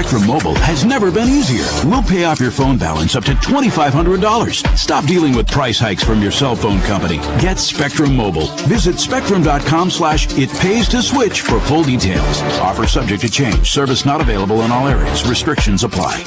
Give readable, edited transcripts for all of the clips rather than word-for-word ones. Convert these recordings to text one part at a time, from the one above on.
Spectrum Mobile has never been easier. We'll pay off your phone balance up to $2,500. Stop dealing with price hikes from your cell phone company. Get Spectrum Mobile. Visit spectrum.com/itpays to switch for full details. Offer subject to change. Service not available in all areas. Restrictions apply.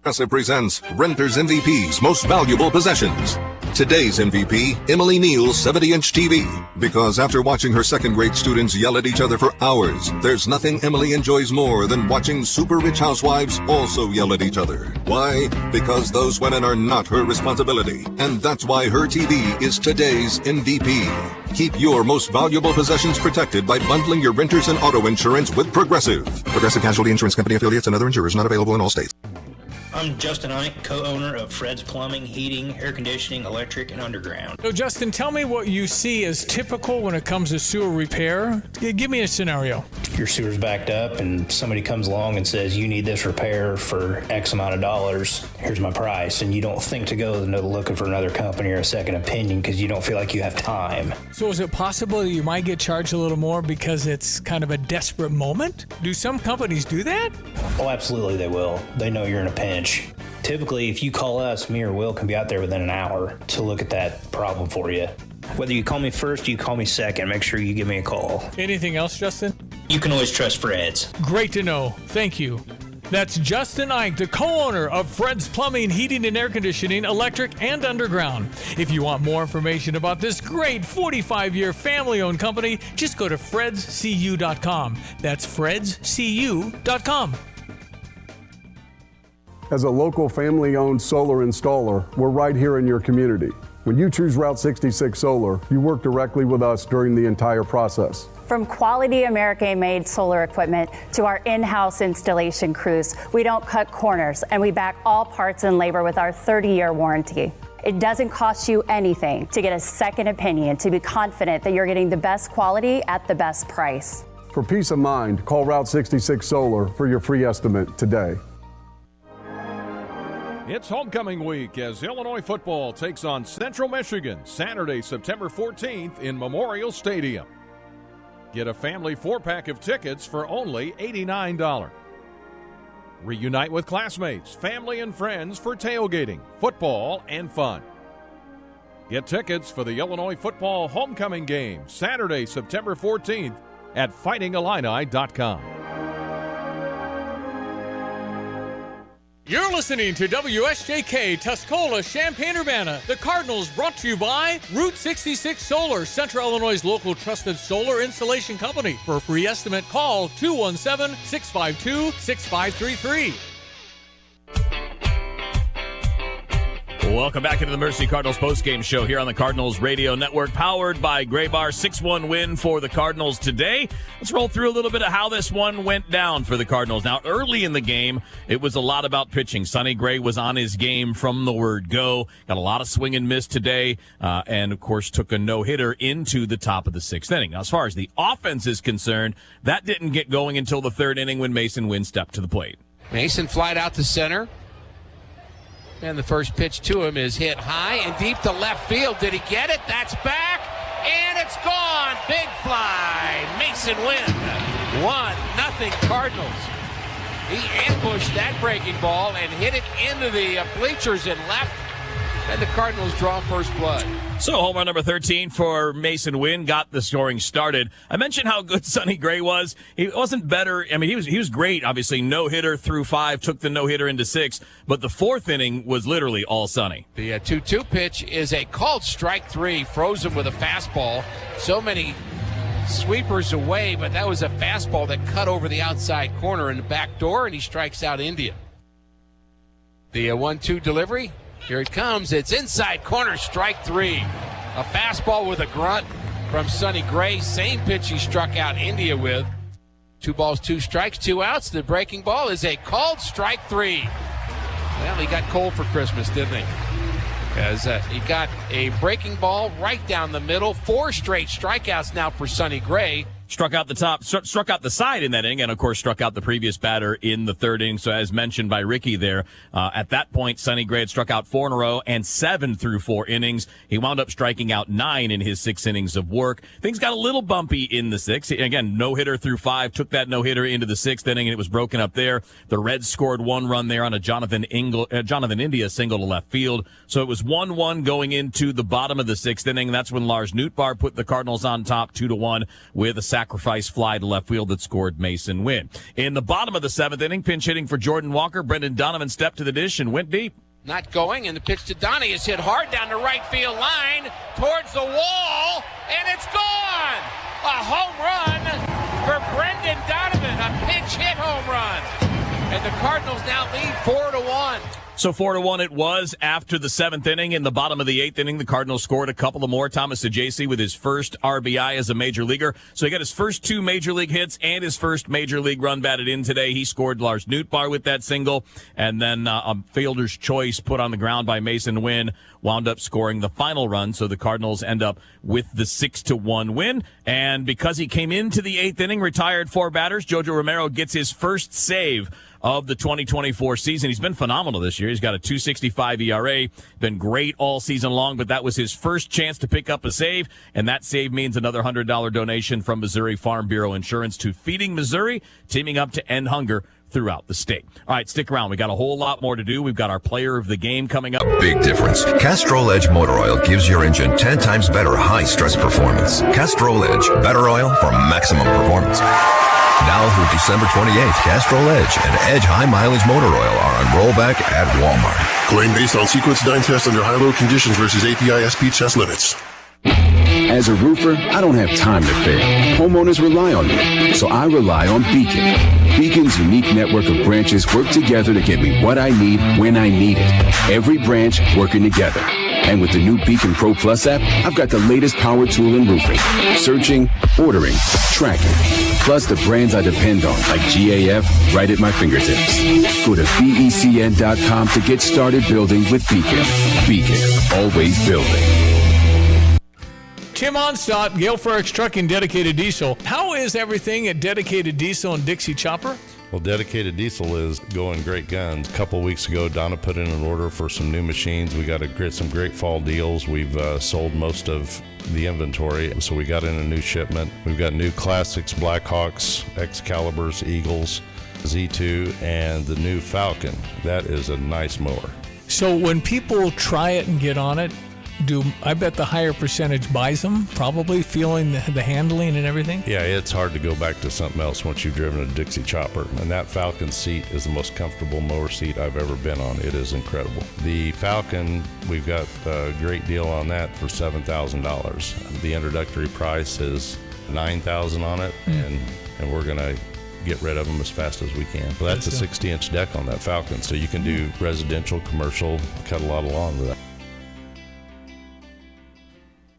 Progressive presents Renters MVP's Most Valuable Possessions. Today's MVP, Emily Neal's 70-inch TV. Because after watching her second-grade students yell at each other for hours, there's nothing Emily enjoys more than watching super rich housewives also yell at each other. Why? Because those women are not her responsibility. And that's why her TV is today's MVP. Keep your most valuable possessions protected by bundling your renters and auto insurance with Progressive. Progressive Casualty Insurance Company affiliates and other insurers not available in all states. I'm Justin Ike, co-owner of Fred's Plumbing, Heating, Air Conditioning, Electric, and Underground. So, Justin, tell me what you see as typical when it comes to sewer repair. Give me a scenario. Your sewer's backed up and somebody comes along and says, you need this repair for X amount of dollars. Here's my price. And you don't think to go looking for another company or a second opinion because you don't feel like you have time. So is it possible that you might get charged a little more because it's kind of a desperate moment? Do some companies do that? Oh, absolutely they will. They know you're in a pinch. Typically, if you call us, me or Will can be out there within an hour to look at that problem for you. Whether you call me first or you call me second, make sure you give me a call. Anything else, Justin? You can always trust Fred's. Great to know. Thank you. That's Justin Ike, the co-owner of Fred's Plumbing, Heating, and Air Conditioning, Electric, and Underground. If you want more information about this great 45-year family-owned company, just go to fredscu.com. That's fredscu.com. As a local family-owned solar installer, we're right here in your community. When you choose Route 66 Solar, you work directly with us during the entire process. From quality American-made solar equipment to our in-house installation crews, we don't cut corners, and we back all parts and labor with our 30-year warranty. It doesn't cost you anything to get a second opinion, to be confident that you're getting the best quality at the best price. For peace of mind, call Route 66 Solar for your free estimate today. It's homecoming week as Illinois football takes on Central Michigan Saturday, September 14th in Memorial Stadium. Get a family 4-pack of tickets for only $89. Reunite with classmates, family, and friends for tailgating, football, and fun. Get tickets for the Illinois football homecoming game Saturday, September 14th at fightingillini.com. You're listening to WSJK Tuscola, Champaign-Urbana. The Cardinals brought to you by Route 66 Solar, Central Illinois' local trusted solar installation company. For a free estimate, call 217-652-6533. Welcome back into the Mercy Cardinals postgame show here on the Cardinals Radio Network, powered by Gray Bar. 6-1 win for the Cardinals today. Let's roll through a little bit of how this one went down for the Cardinals. Now, early in the game, it was a lot about pitching. Sonny Gray was on his game from the word go. Got a lot of swing and miss today, and, of course, took a no-hitter into the top of the sixth inning. Now, as far as the offense is concerned, that didn't get going until the third inning when Mason Wynn stepped to the plate. Mason flied out to center. And the first pitch to him is hit high and deep to left field. Did he get it? That's back. And it's gone. Big fly. Mason Wynn. 1-0 Cardinals. He ambushed that breaking ball and hit it into the bleachers and left. And the Cardinals draw first blood. So home run number 13 for Mason Wynn got the scoring started. I mentioned how good Sonny Gray was. He wasn't better. I mean, he was great, obviously. No-hitter through 5, took the no-hitter into 6. But the fourth inning was literally all Sonny. The 2-2 pitch is a called strike 3, frozen with a fastball. So many sweepers away, but that was a fastball that cut over the outside corner in the back door, and he strikes out India. The 1-2 delivery. Here it comes. It's inside corner, strike 3. A fastball with a grunt from Sonny Gray. Same pitch he struck out India with. 2 balls, 2 strikes, 2 outs. The breaking ball is a called strike 3. Well, he got cold for Christmas, didn't he? Because he got a breaking ball right down the middle. 4 straight strikeouts now for Sonny Gray. struck out the side in that inning, and of course struck out the previous batter in the third inning. So as mentioned by Ricky there, at that point, Sonny Gray had struck out 4 in a row and 7 through 4 innings. He wound up striking out 9 in his 6 innings of work. Things got a little bumpy in the 6th. Again, no-hitter through 5, took that no-hitter into the 6th inning, and it was broken up there. The Reds scored 1 run there on a Jonathan India single to left field. So it was 1-1 going into the bottom of the 6th inning. That's when Lars Nootbaar put the Cardinals on top 2-1 with a sacrifice fly to left field that scored Mason Wynn. In the bottom of the 7th inning, pinch hitting for Jordan Walker, Brendan Donovan stepped to the dish and went deep. Not going, and the pitch to Donnie is hit hard down the right field line towards the wall, and it's gone! A home run for Brendan Donovan, a pinch hit home run. And the Cardinals now lead 4-1. So 4-1 it was after the 7th inning. In the bottom of the 8th inning, the Cardinals scored a couple of more. Thomas Ajayci with his first RBI as a major leaguer. So he got his first 2 major league hits and his first major league run batted in today. He scored Lars Nootbaar with that single. And then a fielder's choice put on the ground by Mason Wynn wound up scoring the final run. So the Cardinals end up with the 6-1 win. And because he came into the 8th inning, retired 4 batters, Jojo Romero gets his first save of the 2024 season. He's been phenomenal this year. He's got a 2.65 ERA, been great all season long, but that was his first chance to pick up a save, and that save means another $100 donation from Missouri Farm Bureau Insurance to Feeding Missouri, teaming up to end hunger throughout the state. All right, stick around. We got a whole lot more to do. We've got our player of the game coming up. Big difference. Castrol Edge Motor Oil gives your engine 10 times better high-stress performance. Castrol Edge, better oil for maximum performance. Now through December 28th, Castrol Edge and Edge High Mileage Motor Oil are on rollback at Walmart. Claim based on Sequence 9 test under high-load conditions versus API SP test limits. As a roofer, I don't have time to fail. Homeowners rely on me, so I rely on Beacon. Beacon's unique network of branches work together to get me what I need when I need it. Every branch working together. And with the new Beacon Pro Plus app, I've got the latest power tool in roofing. Searching, ordering, tracking. Plus the brands I depend on, like GAF, right at my fingertips. Go to BECN.com to get started building with Beacon. Beacon, always building. Tim Onstadt, Gale Ferrex Trucking, Dedicated Diesel. How is everything at Dedicated Diesel and Dixie Chopper? Well, Dedicated Diesel is going great guns. A couple weeks ago, Donna put in an order for some new machines. We got some great fall deals. We've sold most of the inventory, so we got in a new shipment. We've got new Classics, Blackhawks, Excaliburs, Eagles, Z2, and the new Falcon. That is a nice mower. So when people try it and get on it, I bet the higher percentage buys them, probably feeling the handling and everything? Yeah, it's hard to go back to something else once you've driven a Dixie Chopper. And that Falcon seat is the most comfortable mower seat I've ever been on. It is incredible. The Falcon, we've got a great deal on that for $7,000. The introductory price is $9,000 on it, and we're going to get rid of them as fast as we can. But that's a 60-inch deck on that Falcon, so you can do residential, commercial, cut a lot of lawn with that.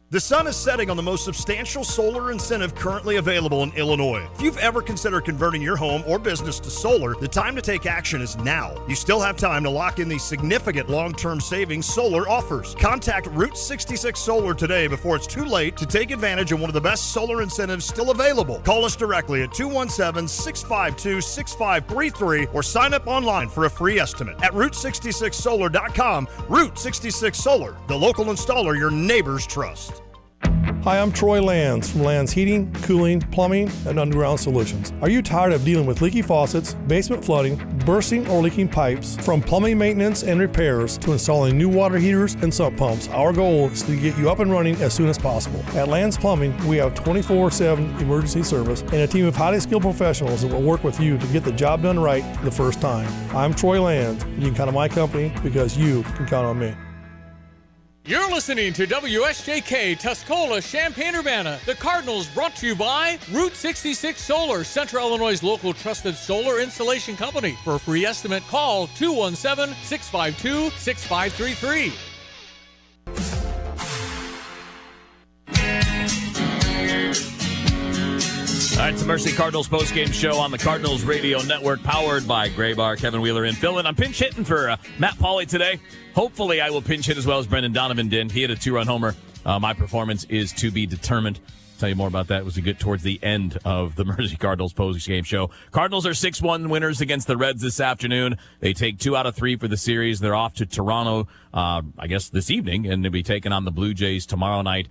The sun is setting on the most substantial solar incentive currently available in Illinois. If you've ever considered converting your home or business to solar, the time to take action is now. You still have time to lock in these significant long-term savings solar offers. Contact Route 66 Solar today before it's too late to take advantage of one of the best solar incentives still available. Call us directly at 217-652-6533 or sign up online for a free estimate at Route66Solar.com. Route 66 Solar, the local installer your neighbors trust. Hi, I'm Troy Lands from Lands Heating, Cooling, Plumbing, and Underground Solutions. Are you tired of dealing with leaky faucets, basement flooding, bursting or leaking pipes? From plumbing maintenance and repairs to installing new water heaters and sump pumps, our goal is to get you up and running as soon as possible. At Lands Plumbing, we have 24/7 emergency service and a team of highly skilled professionals that will work with you to get the job done right the first time. I'm Troy Lands, and you can count on my company because you can count on me. You're listening to WSJK Tuscola, Champaign-Urbana. The Cardinals brought to you by Route 66 Solar, Central Illinois' local trusted solar installation company. For a free estimate, call 217-652-6533. All right, it's the Mercy Cardinals postgame show on the Cardinals Radio Network, powered by Gray Bar. Kevin Wheeler in Phil, and I'm pinch hitting for Matt Pauley today. Hopefully I will pinch hit as well as Brendan Donovan did. He had a 2-run homer. My performance is to be determined. tell you more about that as we get towards the end of the Mercy Cardinals post-game show. Cardinals are 6-1 winners against the Reds this afternoon. They take 2 out of 3 for the series. They're off to Toronto, I guess, this evening, and they'll be taking on the Blue Jays tomorrow night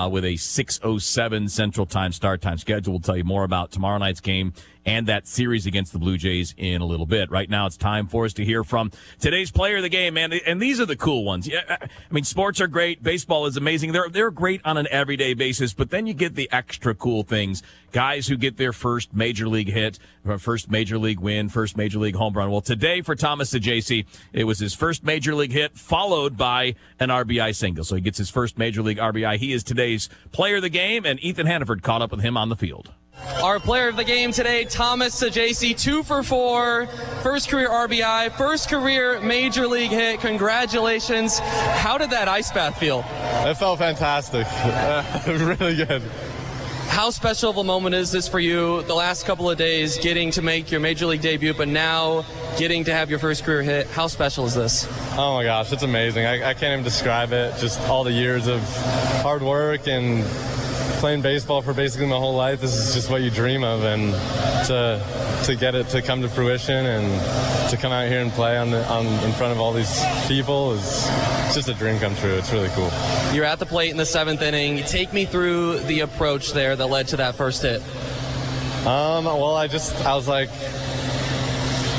with a 6:07 Central Time start time schedule. We'll tell you more about tomorrow night's game and that series against the Blue Jays in a little bit. Right now, it's time for us to hear from today's player of the game, man. And these are the cool ones. Yeah, I mean, sports are great. Baseball is amazing. They're great on an everyday basis, but then you get the extra cool things. Guys who get their first major league hit, first major league win, first major league home run. Well, today for Thomas Saggese, it was his first major league hit followed by an RBI single. So he gets his first major league RBI. He is today's player of the game, and Ethan Hannaford caught up with him on the field. Our player of the game today, Thomas Saggese, 2 for 4, first career RBI, first career major league hit. Congratulations. How did that ice bath feel? It felt fantastic. Really good. How special of a moment is this for you the last couple of days, getting to make your major league debut, but now getting to have your first career hit? How special is this? Oh my gosh, it's amazing. I can't even describe it. Just all the years of hard work and playing baseball for basically my whole life. This is just what you dream of, and to get it to come to fruition and to come out here and play in front of all these people is just a dream come true. It's really cool. You're at the plate in the 7th inning. Take me through the approach there that led to that first hit. Well, I was like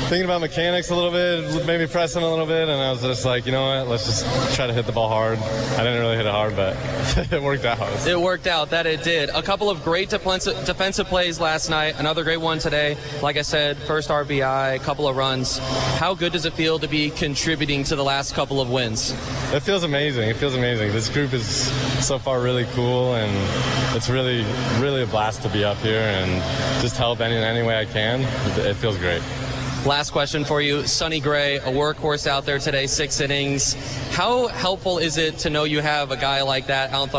thinking about mechanics a little bit, maybe pressing a little bit, and I was just like, you know what, let's just try to hit the ball hard. I didn't really hit it hard, but it worked out. It worked out, that it did. A couple of great defensive plays last night, another great one today. Like I said, first RBI, a couple of runs. How good does it feel to be contributing to the last couple of wins? It feels amazing. It feels amazing. This group is so far really cool, and it's really, really a blast to be up here and just help in any way I can. It feels great. Last question for you. Sonny Gray, a workhorse out there today, 6 innings. How helpful is it to know you have a guy like that out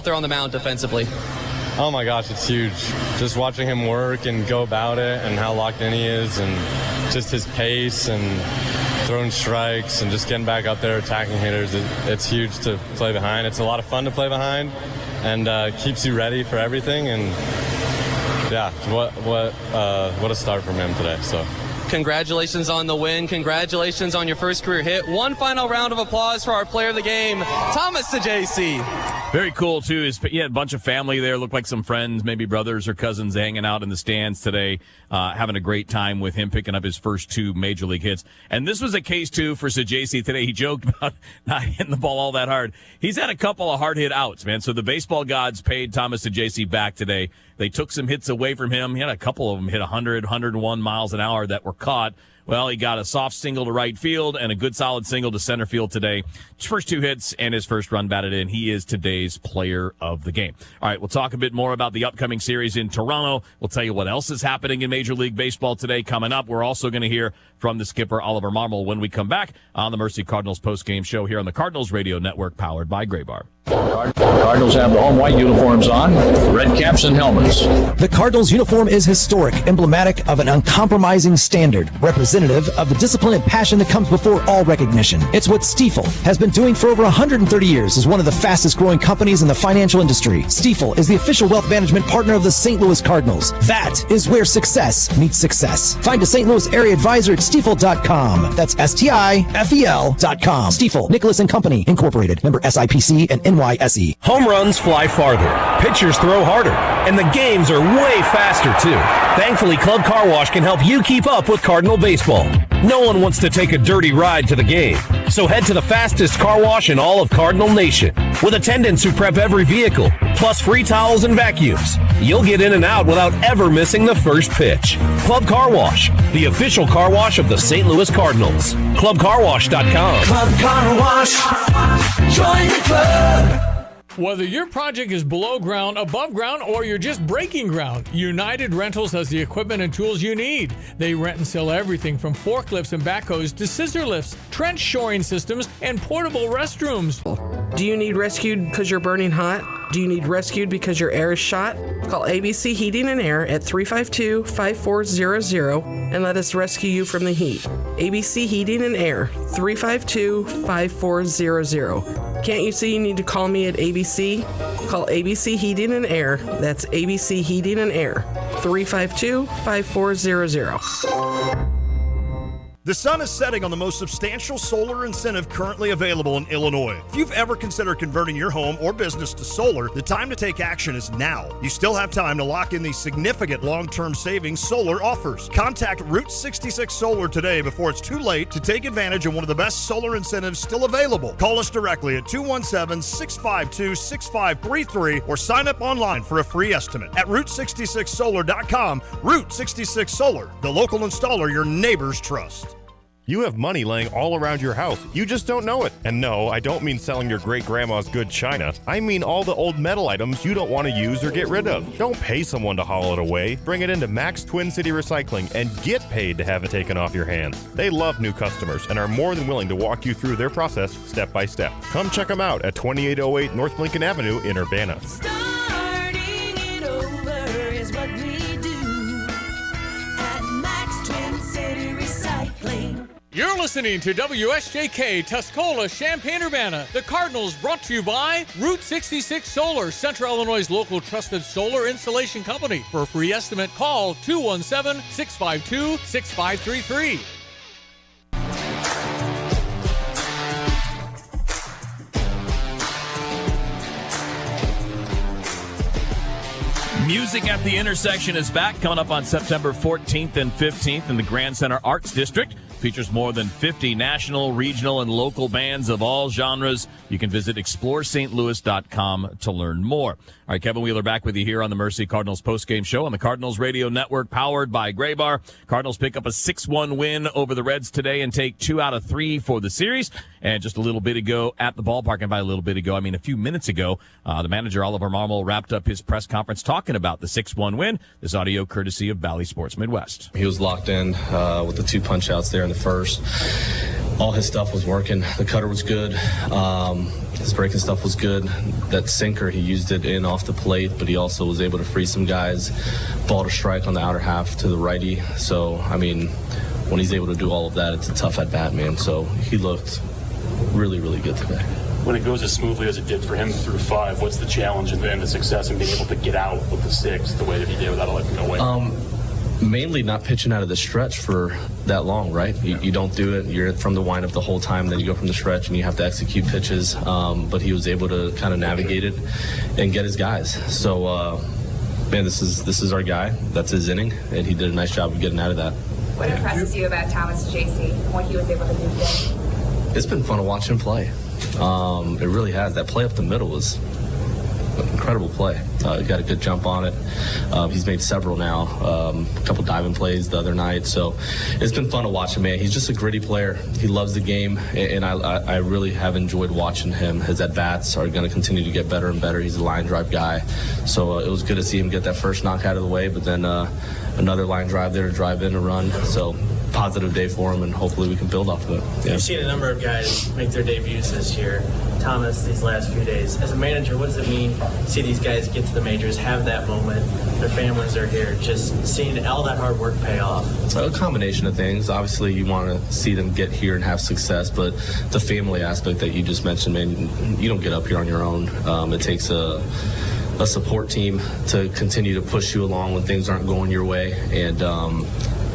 there on the mound defensively? Oh my gosh, it's huge. Just watching him work and go about it and how locked in he is and just his pace and throwing strikes and just getting back up there attacking hitters. It's huge to play behind. It's a lot of fun to play behind and keeps you ready for everything. And yeah, what a start from him today. So. Congratulations on the win. Congratulations on your first career hit. One final round of applause for our player of the game, Thomas Saggese. Very cool, too. He had a bunch of family there. Looked like some friends, maybe brothers or cousins hanging out in the stands today, having a great time with him picking up his first 2 major league hits. And this was a case, too, for Saggese today. He joked about not hitting the ball all that hard. He's had a couple of hard hit outs, man. So the baseball gods paid Thomas Saggese back today. They took some hits away from him. He had a couple of them hit 100, 101 miles an hour that were caught. Well, he got a soft single to right field and a good solid single to center field today. His first 2 hits and his first run batted in. He is today's player of the game. All right, we'll talk a bit more about the upcoming series in Toronto. We'll tell you what else is happening in Major League Baseball today coming up. We're also going to hear from the skipper, Oliver Marmol, when we come back on the Mercy Cardinals postgame show here on the Cardinals Radio Network, powered by Graybar. Cardinals have the home white uniforms on, red caps and helmets. The Cardinals uniform is historic, emblematic of an uncompromising standard, representative of the discipline and passion that comes before all recognition. It's what Stifel has been doing for over 130 years as one of the fastest growing companies in the financial industry. Stifel is the official wealth management partner of the St. Louis Cardinals. That is where success meets success. Find a St. Louis area advisor at Stifel.com. That's STIFEL.com. Stifel, Nicholas and Company, Incorporated. Member SIPC and NYSE. Home runs fly farther, pitchers throw harder, and the games are way faster, too. Thankfully, Club Car Wash can help you keep up with Cardinal baseball. No one wants to take a dirty ride to the game, so head to the fastest car wash in all of Cardinal Nation. With attendants who prep every vehicle, plus free towels and vacuums, you'll get in and out without ever missing the first pitch. Club Car Wash, the official car wash of the St. Louis Cardinals. ClubCarWash.com. Club Car Wash, join the club. Whether your project is below ground, above ground, or you're just breaking ground, United Rentals has the equipment and tools you need. They rent and sell everything from forklifts and backhoes to scissor lifts, trench shoring systems, and portable restrooms. Do you need rescued because you're burning hot? Do you need rescued because your air is shot? Call ABC Heating and Air at 352-5400 and let us rescue you from the heat. ABC Heating and Air, 352-5400. Can't you see you need to call me at ABC? Call ABC Heating and Air. That's ABC Heating and Air. 352-5400. The sun is setting on the most substantial solar incentive currently available in Illinois. If you've ever considered converting your home or business to solar, the time to take action is now. You still have time to lock in these significant long-term savings solar offers. Contact Route 66 Solar today before it's too late to take advantage of one of the best solar incentives still available. Call us directly at 217-652-6533 or sign up online for a free estimate at Route66Solar.com. Route 66 Solar, the local installer your neighbors trust. You have money laying all around your house. You just don't know it. And no, I don't mean selling your great-grandma's good china. I mean all the old metal items you don't want to use or get rid of. Don't pay someone to haul it away. Bring it into Max Twin City Recycling and get paid to have it taken off your hands. They love new customers and are more than willing to walk you through their process step by step. Come check them out at 2808 North Lincoln Avenue in Urbana. Starting it over is what we do at Max Twin City Recycling. You're listening to WSJK Tuscola, Champaign-Urbana. The Cardinals brought to you by Route 66 Solar, Central Illinois' local trusted solar installation company. For a free estimate, call 217-652-6533. Music at the Intersection is back, coming up on September 14th and 15th in the Grand Center Arts District. Features more than 50 national, regional, and local bands of all genres. You can visit ExploreSt.Louis.com to learn more. All right, Kevin Wheeler back with you here on the Mercy Cardinals postgame show on the Cardinals Radio Network, powered by Gray Bar. Cardinals pick up a 6-1 win over the Reds today and take 2 out of 3 for the series. And just a little bit ago at the ballpark, and by a little bit ago, I mean a few minutes ago, the manager, Oliver Marmol, wrapped up his press conference talking about the 6-1 win. This audio courtesy of Valley Sports Midwest. He was locked in with the 2 punch outs there in the first. All his stuff was working. The cutter was good. His breaking stuff was good. That sinker, he used it in off the plate, but he also was able to free some guys. Ball to strike on the outer half to the righty. So, I mean, when he's able to do all of that, it's a tough at-bat, man. So he looked really, really good today. When it goes as smoothly as it did for him through 5, what's the challenge and the success in being able to get out with the 6 the way that he did without letting go away? Mainly not pitching out of the stretch for that long, right? You don't do it. You're from the windup the whole time, then you go from the stretch and you have to execute pitches. But he was able to kind of navigate it and get his guys. So, man, this is our guy. That's his inning, and he did a nice job of getting out of that. What impresses you about Thomas J.C. and what he was able to do today? It's been fun to watch him play. It really has. That play up the middle was an incredible play. Got a good jump on it. He's made several now, a couple diving plays the other night. So it's been fun to watch him, man. He's just a gritty player. He loves the game, and I really have enjoyed watching him. His at-bats are going to continue to get better and better. He's a line drive guy. So it was good to see him get that first knock out of the way, but then another line drive there to drive in a run. So positive day for him, and hopefully we can build off of it. Yeah. You've seen a number of guys make their debuts this year. Thomas, these last few days. As a manager, what does it mean to see these guys get to the majors, have that moment, their families are here, just seeing all that hard work pay off? A combination of things. Obviously, you want to see them get here and have success, but the family aspect that you just mentioned, man, you don't get up here on your own. It takes a support team to continue to push you along when things aren't going your way, and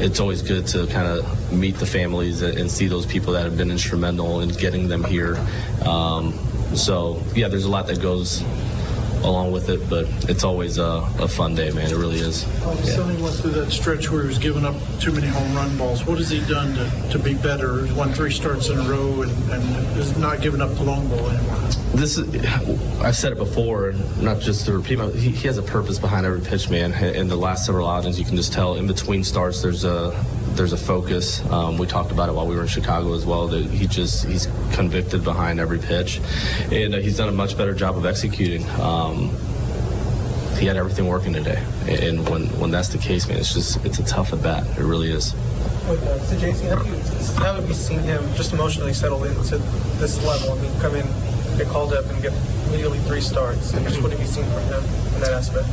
it's always good to kind of meet the families and see those people that have been instrumental in getting them here. So, yeah, there's a lot that goes along with it, but it's always a fun day, man. It really is. Sonny went through that stretch where he was giving up too many home run balls. What has he done to be better? He's won 3 starts in a row and is not giving up the long ball anymore. I've said it before, not just to repeat, he has a purpose behind every pitch, man. In the last several outings, you can just tell in between starts there's a focus. We talked about it while we were in Chicago as well, that he's convicted behind every pitch, and he's done a much better job of executing. He had everything working today, and when that's the case, man, it's a tough at bat. It really is. So JC, how have you seen him just emotionally settle into this level? I mean, come in get called up and get immediately 3 starts? And just what have you seen from him in that aspect?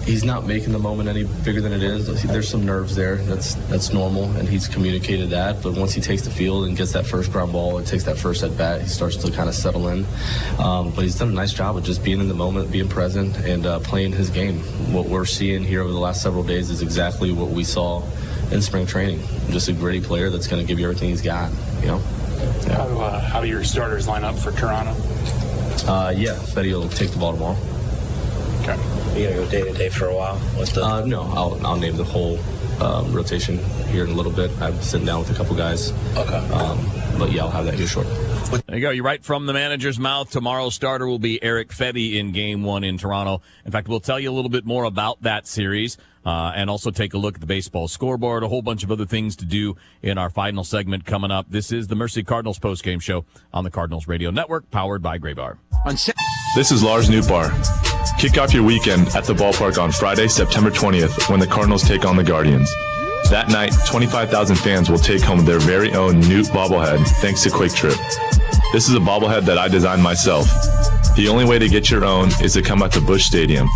He's not making the moment any bigger than it is. There's some nerves there. That's normal, and he's communicated that. But once he takes the field and gets that first ground ball and takes that first at bat, he starts to kind of settle in. But he's done a nice job of just being in the moment, being present, and playing his game. What we're seeing here over the last several days is exactly what we saw in spring training. Just a gritty player that's going to give you everything he's got. Yeah. How do your starters line up for Toronto? Fetty will take the ball tomorrow. Okay. You gonna go day to day for a while? No, I'll name the whole rotation here in a little bit. I'm sitting down with a couple guys. Okay. But yeah, I'll have that here shortly. There you go. You're right from the manager's mouth. Tomorrow's starter will be Erick Fedde in Game 1 in Toronto. In fact, we'll tell you a little bit more about that series and also take a look at the baseball scoreboard, a whole bunch of other things to do in our final segment coming up. This is the Mercy Cardinals postgame show on the Cardinals Radio Network, powered by Graybar. This is Lars Nootbaar. Kick off your weekend at the ballpark on Friday, September 20th, when the Cardinals take on the Guardians. That night, 25,000 fans will take home their very own Noot bobblehead thanks to Quick Trip. This is a bobblehead that I designed myself. The only way to get your own is to come out to Busch Stadium.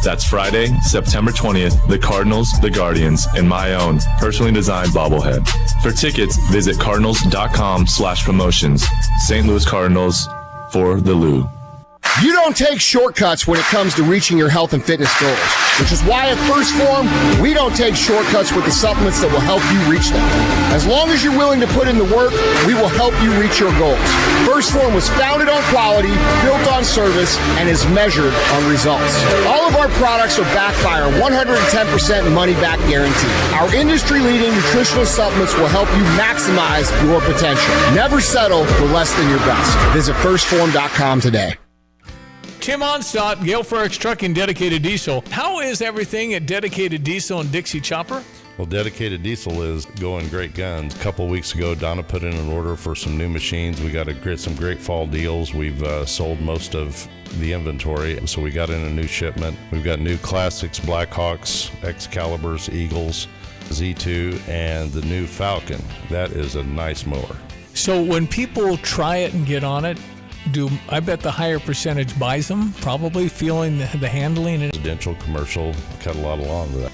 That's Friday, September 20th, the Cardinals, the Guardians, and my own personally designed bobblehead. For tickets, visit cardinals.com/promotions. St. Louis Cardinals for the Lou. You don't take shortcuts when it comes to reaching your health and fitness goals, which is why at First Form, we don't take shortcuts with the supplements that will help you reach them. As long as you're willing to put in the work, we will help you reach your goals. First Form was founded on quality, built on service, and is measured on results. All of our products are backed by our 110% money-back guarantee. Our industry-leading nutritional supplements will help you maximize your potential. Never settle for less than your best. Visit firstform.com today. Tim Onstadt, Gale Frericks Trucking, Dedicated Diesel. How is everything at Dedicated Diesel and Dixie Chopper? Well, Dedicated Diesel is going great guns. A couple weeks ago, Donna put in an order for some new machines. We got some great fall deals. We've sold most of the inventory, so we got in a new shipment. We've got new Classics, Blackhawks, Excaliburs, Eagles, Z2, and the new Falcon. That is a nice mower. So when people try it and get on it, I bet the higher percentage buys them, probably feeling the handling. Residential, commercial, cut a lot of lawn with that.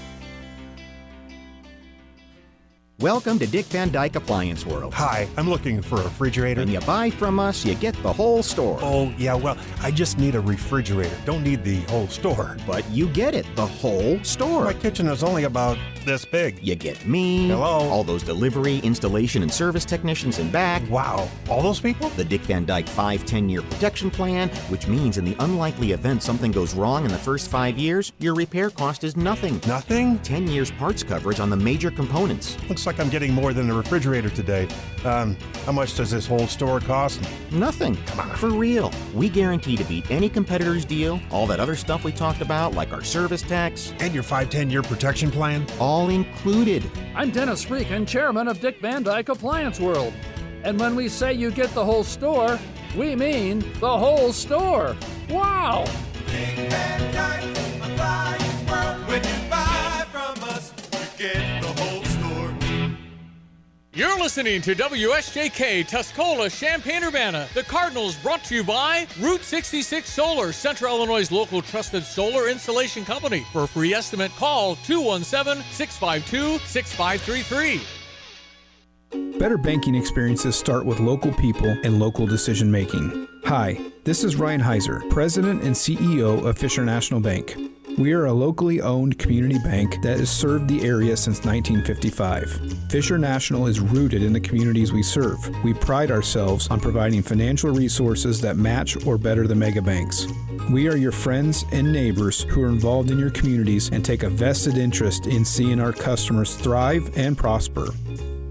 Welcome to Dick Van Dyke Appliance World. Hi, I'm looking for a refrigerator. When you buy from us, you get the whole store. Oh, yeah, well, I just need a refrigerator. Don't need the whole store. But you get it, the whole store. My kitchen is only about this big. You get me. Hello. All those delivery, installation, and service technicians in back. Wow, all those people? The Dick Van Dyke 5-10-year protection plan, which means in the unlikely event something goes wrong in the first 5 years, your repair cost is nothing. Nothing? 10 years parts coverage on the major components. Looks like I'm getting more than a refrigerator today. How much does this whole store cost? Nothing. Come on. For real. We guarantee to beat any competitor's deal, all that other stuff we talked about, like our service tax. And your 5-10-year protection plan? All included. I'm Dennis Freakin, chairman of Dick Van Dyke Appliance World. And when we say you get the whole store, we mean the whole store. Wow! Dick Van Dyke Appliance World. When you buy from us, you get the whole store. You're listening to WSJK Tuscola, Champaign-Urbana. The Cardinals brought to you by Route 66 Solar, Central Illinois' local trusted solar installation company. For a free estimate, call 217-652-6533. Better banking experiences start with local people and local decision making. Hi, this is Ryan Heiser, President and CEO of Fisher National Bank. We are a locally owned community bank that has served the area since 1955. Fisher National is rooted in the communities we serve. We pride ourselves on providing financial resources that match or better the mega banks. We are your friends and neighbors who are involved in your communities and take a vested interest in seeing our customers thrive and prosper.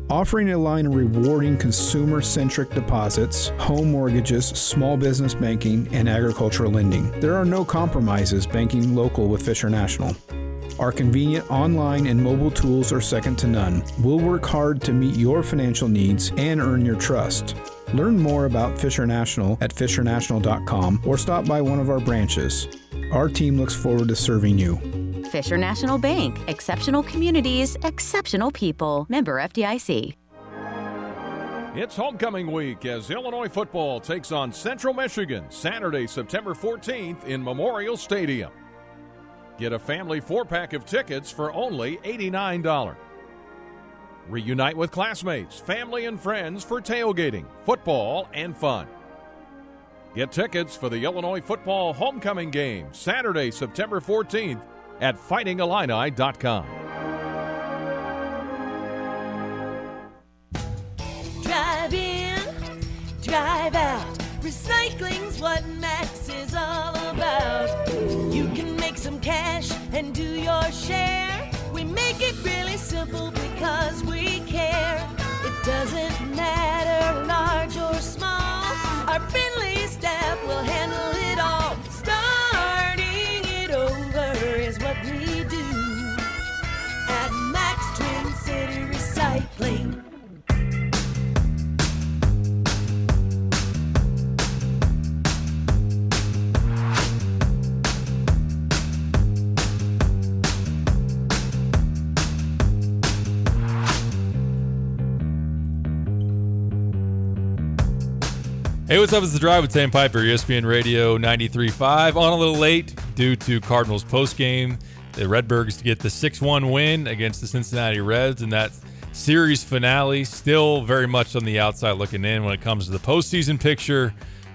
Offering a line of rewarding consumer-centric deposits, home mortgages, small business banking, and agricultural lending. There are no compromises banking local with Fisher National. Our convenient online and mobile tools are second to none. We'll work hard to meet your financial needs and earn your trust. Learn more about Fisher National at fishernational.com or stop by one of our branches. Our team looks forward to serving you. Fisher National Bank. Exceptional communities, exceptional people. Member FDIC. It's homecoming week as Illinois football takes on Central Michigan Saturday, September 14th in Memorial Stadium. Get a family 4-pack of tickets for only $89. Reunite with classmates, family, and friends for tailgating, football, and fun. Get tickets for the Illinois football homecoming game Saturday, September 14th at fightingillini.com. Drive in, drive out. Recycling's what Max is all about. You can make some cash and do your share. We make it really simple because we care. It doesn't matter large or small. Our friendly staff will handle it all. Starting it over is what we do at Max Twin City Recycling. Hey, what's up? It's The Drive with Sam Piper, ESPN Radio 93.5. On a little late due to Cardinals postgame. The Redbirds get the 6-1 win against the Cincinnati Reds in that series finale. Still very much on the outside looking in when it comes to the postseason picture,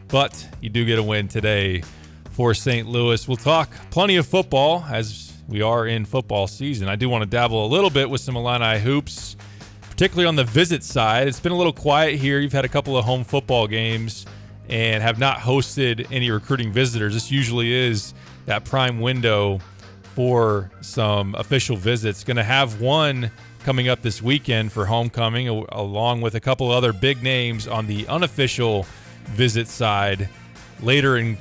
but you do get a win today for St. Louis. We'll talk plenty of football as we are in football season. I do want to dabble a little bit with some Illini hoops, particularly on the visit side. It's been a little quiet here. You've had a couple of home football games and have not hosted any recruiting visitors. This usually is that prime window for some official visits. Going to have one coming up this weekend for homecoming, along with a couple other big names on the unofficial visit side. Later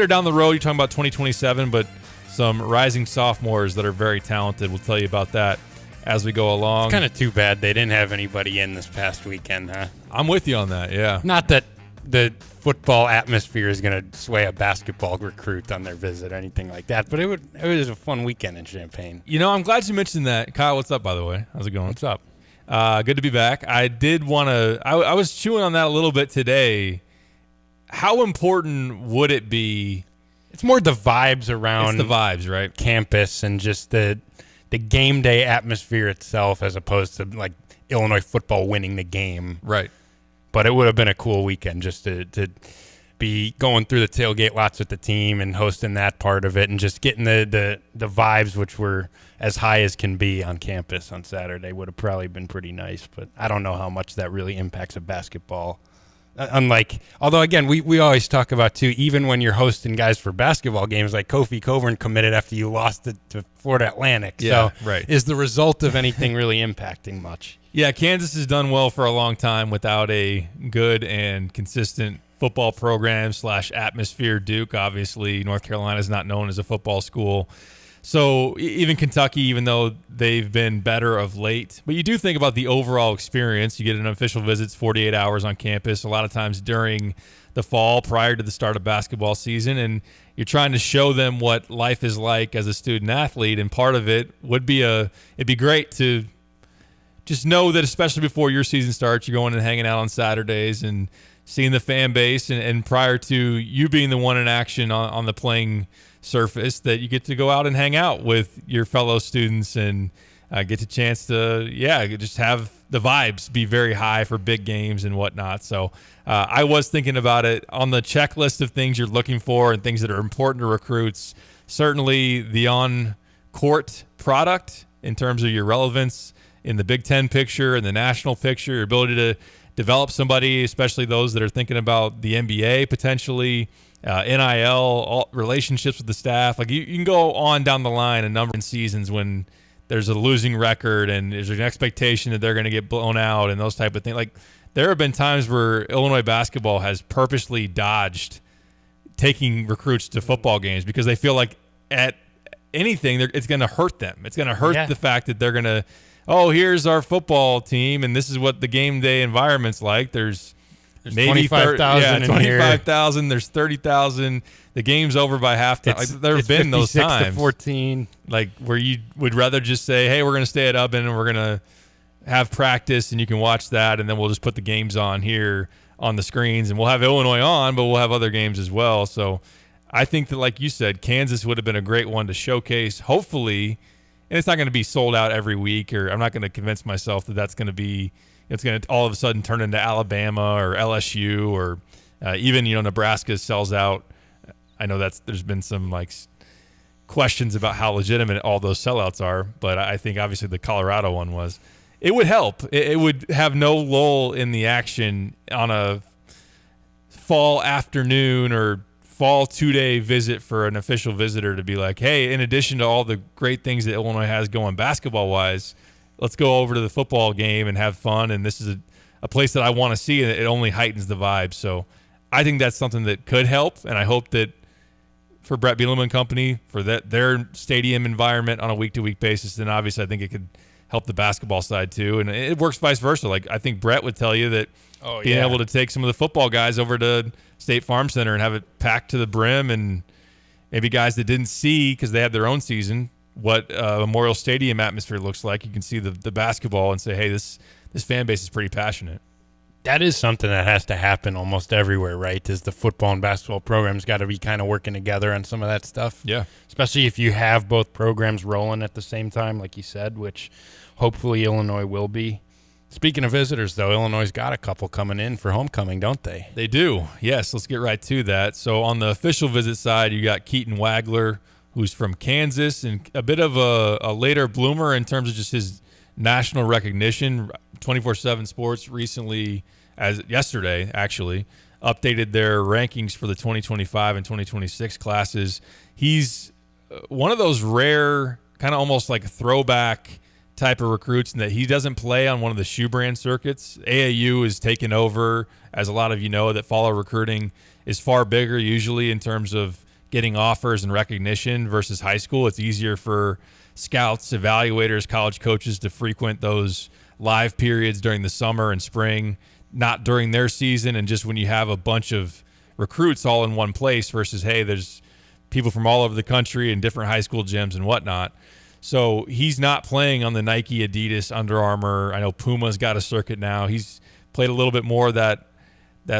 down the road, you're talking about 2027, but some rising sophomores that are very talented. We'll tell you about that as we go along. It's kind of too bad they didn't have anybody in this past weekend, huh? I'm with you on that, yeah. Not that the football atmosphere is going to sway a basketball recruit on their visit or anything like that, but it was a fun weekend in Champaign. You know, I'm glad you mentioned that. Kyle, what's up, by the way? How's it going? What's up? Good to be back. I did want to – I was chewing on that a little bit today. How important would it be? It's more the vibes around – It's the vibes, right? Campus and just the game day atmosphere itself as opposed to, like, Illinois football winning the game. Right. But it would have been a cool weekend just to be going through the tailgate lots with the team and hosting that part of it and just getting the vibes, which were as high as can be on campus on Saturday, would have probably been pretty nice. But I don't know how much that really impacts a basketball. Although, again, we always talk about, too, even when you're hosting guys for basketball games, like Kofi Coburn committed after you lost to Florida Atlantic. Yeah, so right. Is the result of anything really impacting much? Yeah, Kansas has done well for a long time without a good and consistent football program / atmosphere. Duke, obviously, North Carolina is not known as a football school. So even Kentucky, even though they've been better of late. But you do think about the overall experience. You get an official visit, 48 hours on campus, a lot of times during the fall prior to the start of basketball season. And you're trying to show them what life is like as a student athlete. And part of it would be it'd be great to just know that, especially before your season starts, you're going and hanging out on Saturdays and seeing the fan base. And prior to you being the one in action on the playing surface, that you get to go out and hang out with your fellow students and get a chance to, just have the vibes be very high for big games and whatnot. So I was thinking about it on the checklist of things you're looking for and things that are important to recruits. Certainly the on-court product in terms of your relevance in the Big Ten picture and the national picture, your ability to develop somebody, especially those that are thinking about the NBA potentially, NIL, relationships with the staff. Like you can go on down the line a number of seasons when there's a losing record and there's an expectation that they're going to get blown out and those type of things. Like there have been times where Illinois basketball has purposely dodged taking recruits to football games because they feel like at anything it's going to hurt them. It's going to hurt the fact that they're going to, here's our football team, and this is what the game day environment's like. There's maybe 25,000 25,000. There's 30,000. The game's over by halftime. Like, there have been those times. 14. Like where you would rather just say, hey, we're going to stay at Ubben and we're going to have practice and you can watch that, and then we'll just put the games on here on the screens, and we'll have Illinois on, but we'll have other games as well. So I think that, like you said, Kansas would have been a great one to showcase, hopefully. And it's not going to be sold out every week, or I'm not going to convince myself that that's going to be, it's going to all of a sudden turn into Alabama or LSU or even, Nebraska sells out. I know there's been some questions about how legitimate all those sellouts are, but I think obviously the Colorado one was. It would help. It would have no lull in the action on a fall afternoon or fall 2-day visit for an official visitor to be like, hey, in addition to all the great things that Illinois has going basketball-wise, let's go over to the football game and have fun, and this is a place that I want to see, and it only heightens the vibe. So I think that's something that could help, and I hope that for Brett Bielema and company, for their stadium environment on a week-to-week basis, then obviously I think it could help the basketball side too, and it works vice versa. I think Brett would tell you that being able to take some of the football guys over to State Farm Center and have it packed to the brim, and maybe guys that didn't see because they had their own season what Memorial Stadium atmosphere looks like. You can see the basketball and say, hey, this fan base is pretty passionate. That is something that has to happen almost everywhere, right? Is the football and basketball programs got to be kind of working together on some of that stuff. Yeah. Especially if you have both programs rolling at the same time, like you said, which hopefully Illinois will be. Speaking of visitors, though, Illinois got a couple coming in for homecoming, don't they? They do. Yes, let's get right to that. So on the official visit side, you got Keaton Wagler, who's from Kansas, and a bit of a later bloomer in terms of just his national recognition. 24/7 Sports recently, as yesterday actually, updated their rankings for the 2025 and 2026 classes. He's one of those rare, kind of almost like throwback type of recruits in that he doesn't play on one of the shoe brand circuits. AAU is taken over, as a lot of you know, that follow recruiting is far bigger usually in terms of getting offers and recognition versus high school. It's easier for scouts, evaluators, college coaches to frequent those live periods during the summer and spring, not during their season, and just when you have a bunch of recruits all in one place versus, hey, there's people from all over the country and different high school gyms and whatnot. So he's not playing on the Nike, Adidas, Under Armour. I know Puma's got a circuit now. He's played a little bit more of that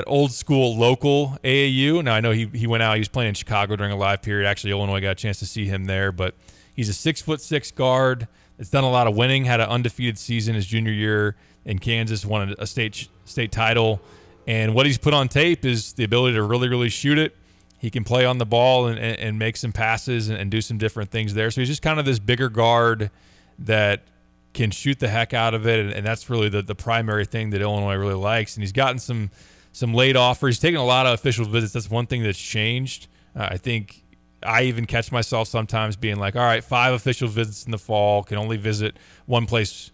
old school local AAU. Now I know he went out. He was playing in Chicago during a live period. Actually, Illinois got a chance to see him there. But he's a 6'6" guard that's done a lot of winning. Had an undefeated season his junior year in Kansas. Won a state title. And what he's put on tape is the ability to really, really shoot it. He can play on the ball and make some passes and do some different things there. So he's just kind of this bigger guard that can shoot the heck out of it, and that's really the primary thing that Illinois really likes. And he's gotten some late offers. He's taken a lot of official visits. That's one thing that's changed. I think I even catch myself sometimes being like, all right, 5 official visits in the fall, can only visit one place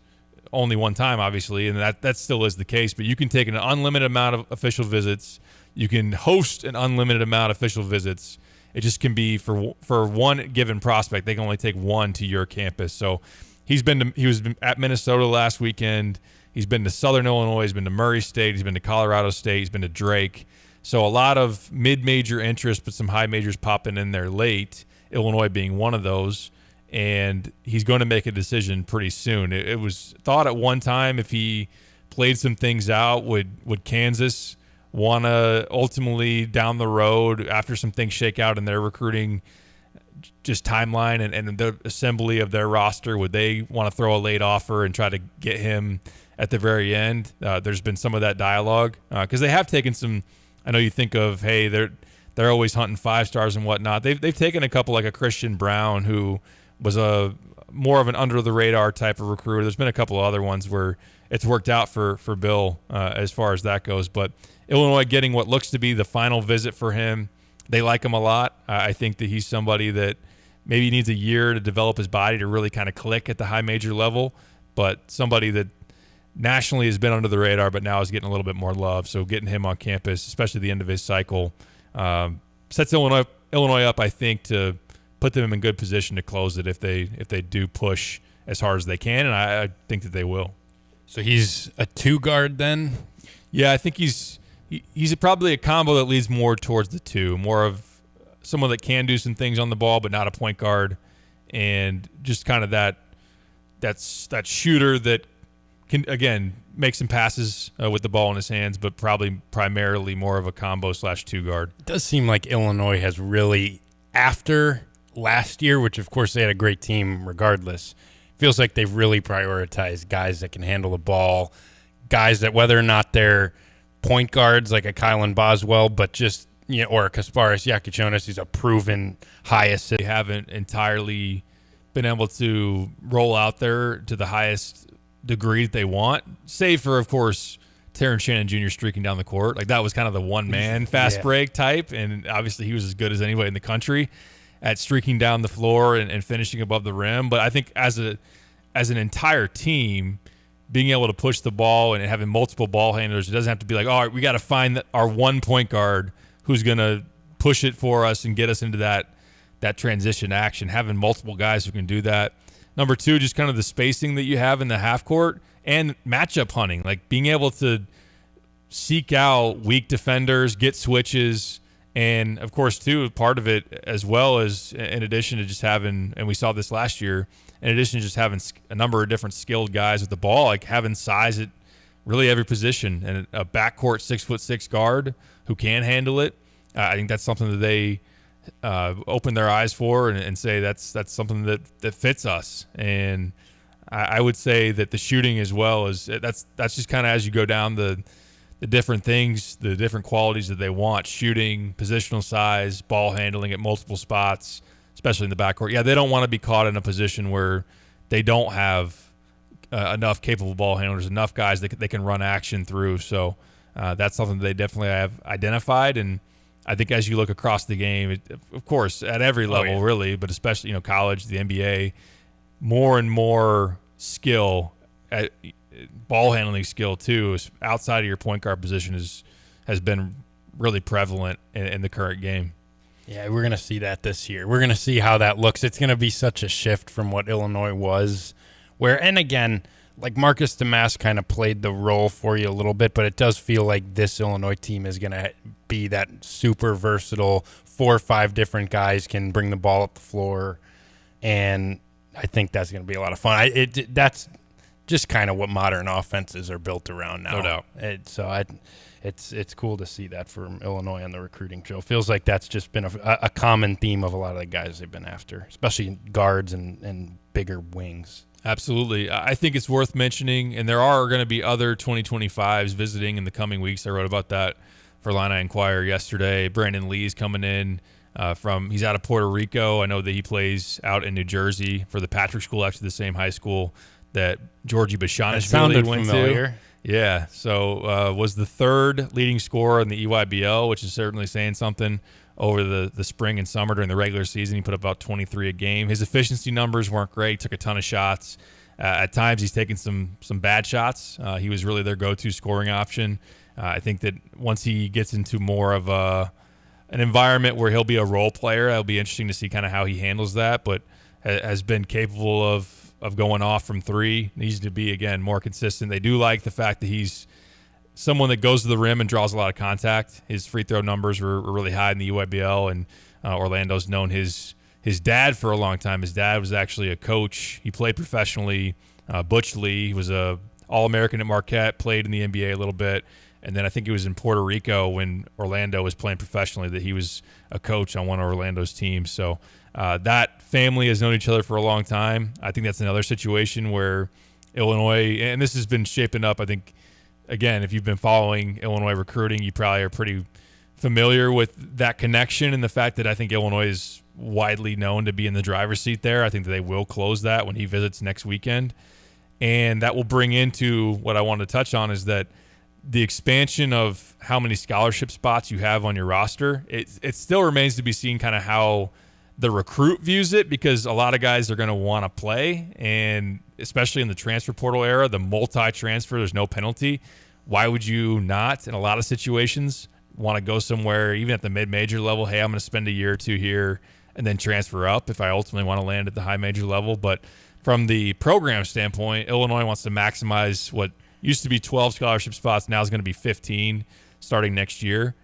only one time, obviously, and that still is the case. But you can take an unlimited amount of official visits. You can host an unlimited amount of official visits. It just can be for one given prospect. They can only take one to your campus. So he was at Minnesota last weekend. He's been to Southern Illinois. He's been to Murray State. He's been to Colorado State. He's been to Drake. So a lot of mid-major interest, but some high majors popping in there late, Illinois being one of those. And he's going to make a decision pretty soon. It was thought at one time if he played some things out, would Kansas want to ultimately down the road, after some things shake out in their recruiting just timeline and the assembly of their roster, would they want to throw a late offer and try to get him at the very end? There's been some of that dialogue because they have taken some. I know you think of, hey, they're always hunting 5-stars and whatnot. They've taken a couple like a Christian Brown, who was a more of an under the radar type of recruiter. There's been a couple of other ones where it's worked out for Bill as far as that goes. But Illinois getting what looks to be the final visit for him. They like him a lot. I think that he's somebody that maybe needs a year to develop his body to really kind of click at the high major level, but somebody that nationally has been under the radar, but now is getting a little bit more love. So getting him on campus, especially the end of his cycle, sets Illinois up, I think, to put them in good position to close it if they do push as hard as they can, and I think that they will. So he's a 2 guard then? Yeah, I think he's probably a combo that leads more towards the 2, more of someone that can do some things on the ball, but not a point guard, and just kind of that shooter that can, again, make some passes with the ball in his hands, but probably primarily more of a combo / two guard. It does seem like Illinois has really, after last year, which of course they had a great team regardless, feels like they've really prioritized guys that can handle the ball, guys that whether or not they're point guards like a Kylan Boswell, but just, or a Kasparis Yakuchonis, he's a proven high assist. They haven't entirely been able to roll out there to the highest degree that they want, save for, of course, Terrence Shannon Jr. streaking down the court. Like, that was kind of the one-man fast break type, and obviously he was as good as anybody in the country at streaking down the floor and finishing above the rim. But I think as an entire team, being able to push the ball and having multiple ball handlers, it doesn't have to be like, all right, we got to find our one point guard who's going to push it for us and get us into that transition action. Having multiple guys who can do that. Number two, just kind of the spacing that you have in the half court and matchup hunting, like being able to seek out weak defenders, get switches, and of course, too, part of it as well as in addition to just having, and we saw this last year, in addition to just having a number of different skilled guys with the ball, like having size at really every position, and a backcourt 6'6" guard who can handle it. I think that's something that they open their eyes for and say that's something that fits us. And I would say that the shooting as well is that's just kind of as you go down the different things, the different qualities that they want: shooting, positional size, ball handling at multiple spots, especially in the backcourt. Yeah, they don't want to be caught in a position where they don't have enough capable ball handlers, enough guys that they can run action through. So that's something that they definitely have identified. And I think as you look across the game, of course, at every level, really, but especially college, the NBA, more and more skill, at ball handling skill too, outside of your point guard position has been really prevalent in the current game. Yeah, we're going to see that this year. We're going to see how that looks. It's going to be such a shift from what Illinois was. And again, like Marcus Damas kind of played the role for you a little bit, but it does feel like this Illinois team is going to be that super versatile, 4 or 5 different guys can bring the ball up the floor, and I think that's going to be a lot of fun. That's just kind of what modern offenses are built around now. No doubt. It's cool to see that from Illinois on the recruiting trail. Feels like that's just been a common theme of a lot of the guys they've been after, especially guards and bigger wings. Absolutely. I think it's worth mentioning, and there are going to be other 2025s visiting in the coming weeks. I wrote about that for Illini Inquirer yesterday. Brandon Lee's coming in he's out of Puerto Rico. I know that he plays out in New Jersey for the Patrick School, actually the same high school that Georgie Bashanish went familiar. to. Yeah, so was the 3rd leading scorer in the EYBL, which is certainly saying something over the spring and summer during the regular season. He put up about 23 a game. His efficiency numbers weren't great, took a ton of shots. At times he's taken some bad shots. He was really their go-to scoring option. I think that once he gets into more of an environment where he'll be a role player, it'll be interesting to see kind of how he handles that, but has been capable of going off from 3. Needs to be, again, more consistent. They do like the fact that he's someone that goes to the rim and draws a lot of contact. His free throw numbers were really high in the UIBL, and Orlando's known his dad for a long time. His dad was actually a coach. He played professionally. Butch Lee, he was a All-American at Marquette, played in the NBA a little bit, and then I think he was in Puerto Rico when Orlando was playing professionally, that he was a coach on one of Orlando's teams. So that family has known each other for a long time. I think that's another situation where Illinois, and this has been shaping up, I think, again, if you've been following Illinois recruiting, you probably are pretty familiar with that connection and the fact that I think Illinois is widely known to be in the driver's seat there. I think that they will close that when he visits next weekend. And that will bring into what I wanted to touch on, is that the expansion of how many scholarship spots you have on your roster, it still remains to be seen kind of how the recruit views it, because a lot of guys are going to want to play, and especially in the transfer portal era, the multi-transfer, there's no penalty. Why would you not, in a lot of situations, want to go somewhere, even at the mid-major level? Hey, I'm going to spend a year or 2 here and then transfer up if I ultimately want to land at the high major level. But from the program standpoint, Illinois wants to maximize what used to be 12 scholarship spots, now is going to be 15 starting next year,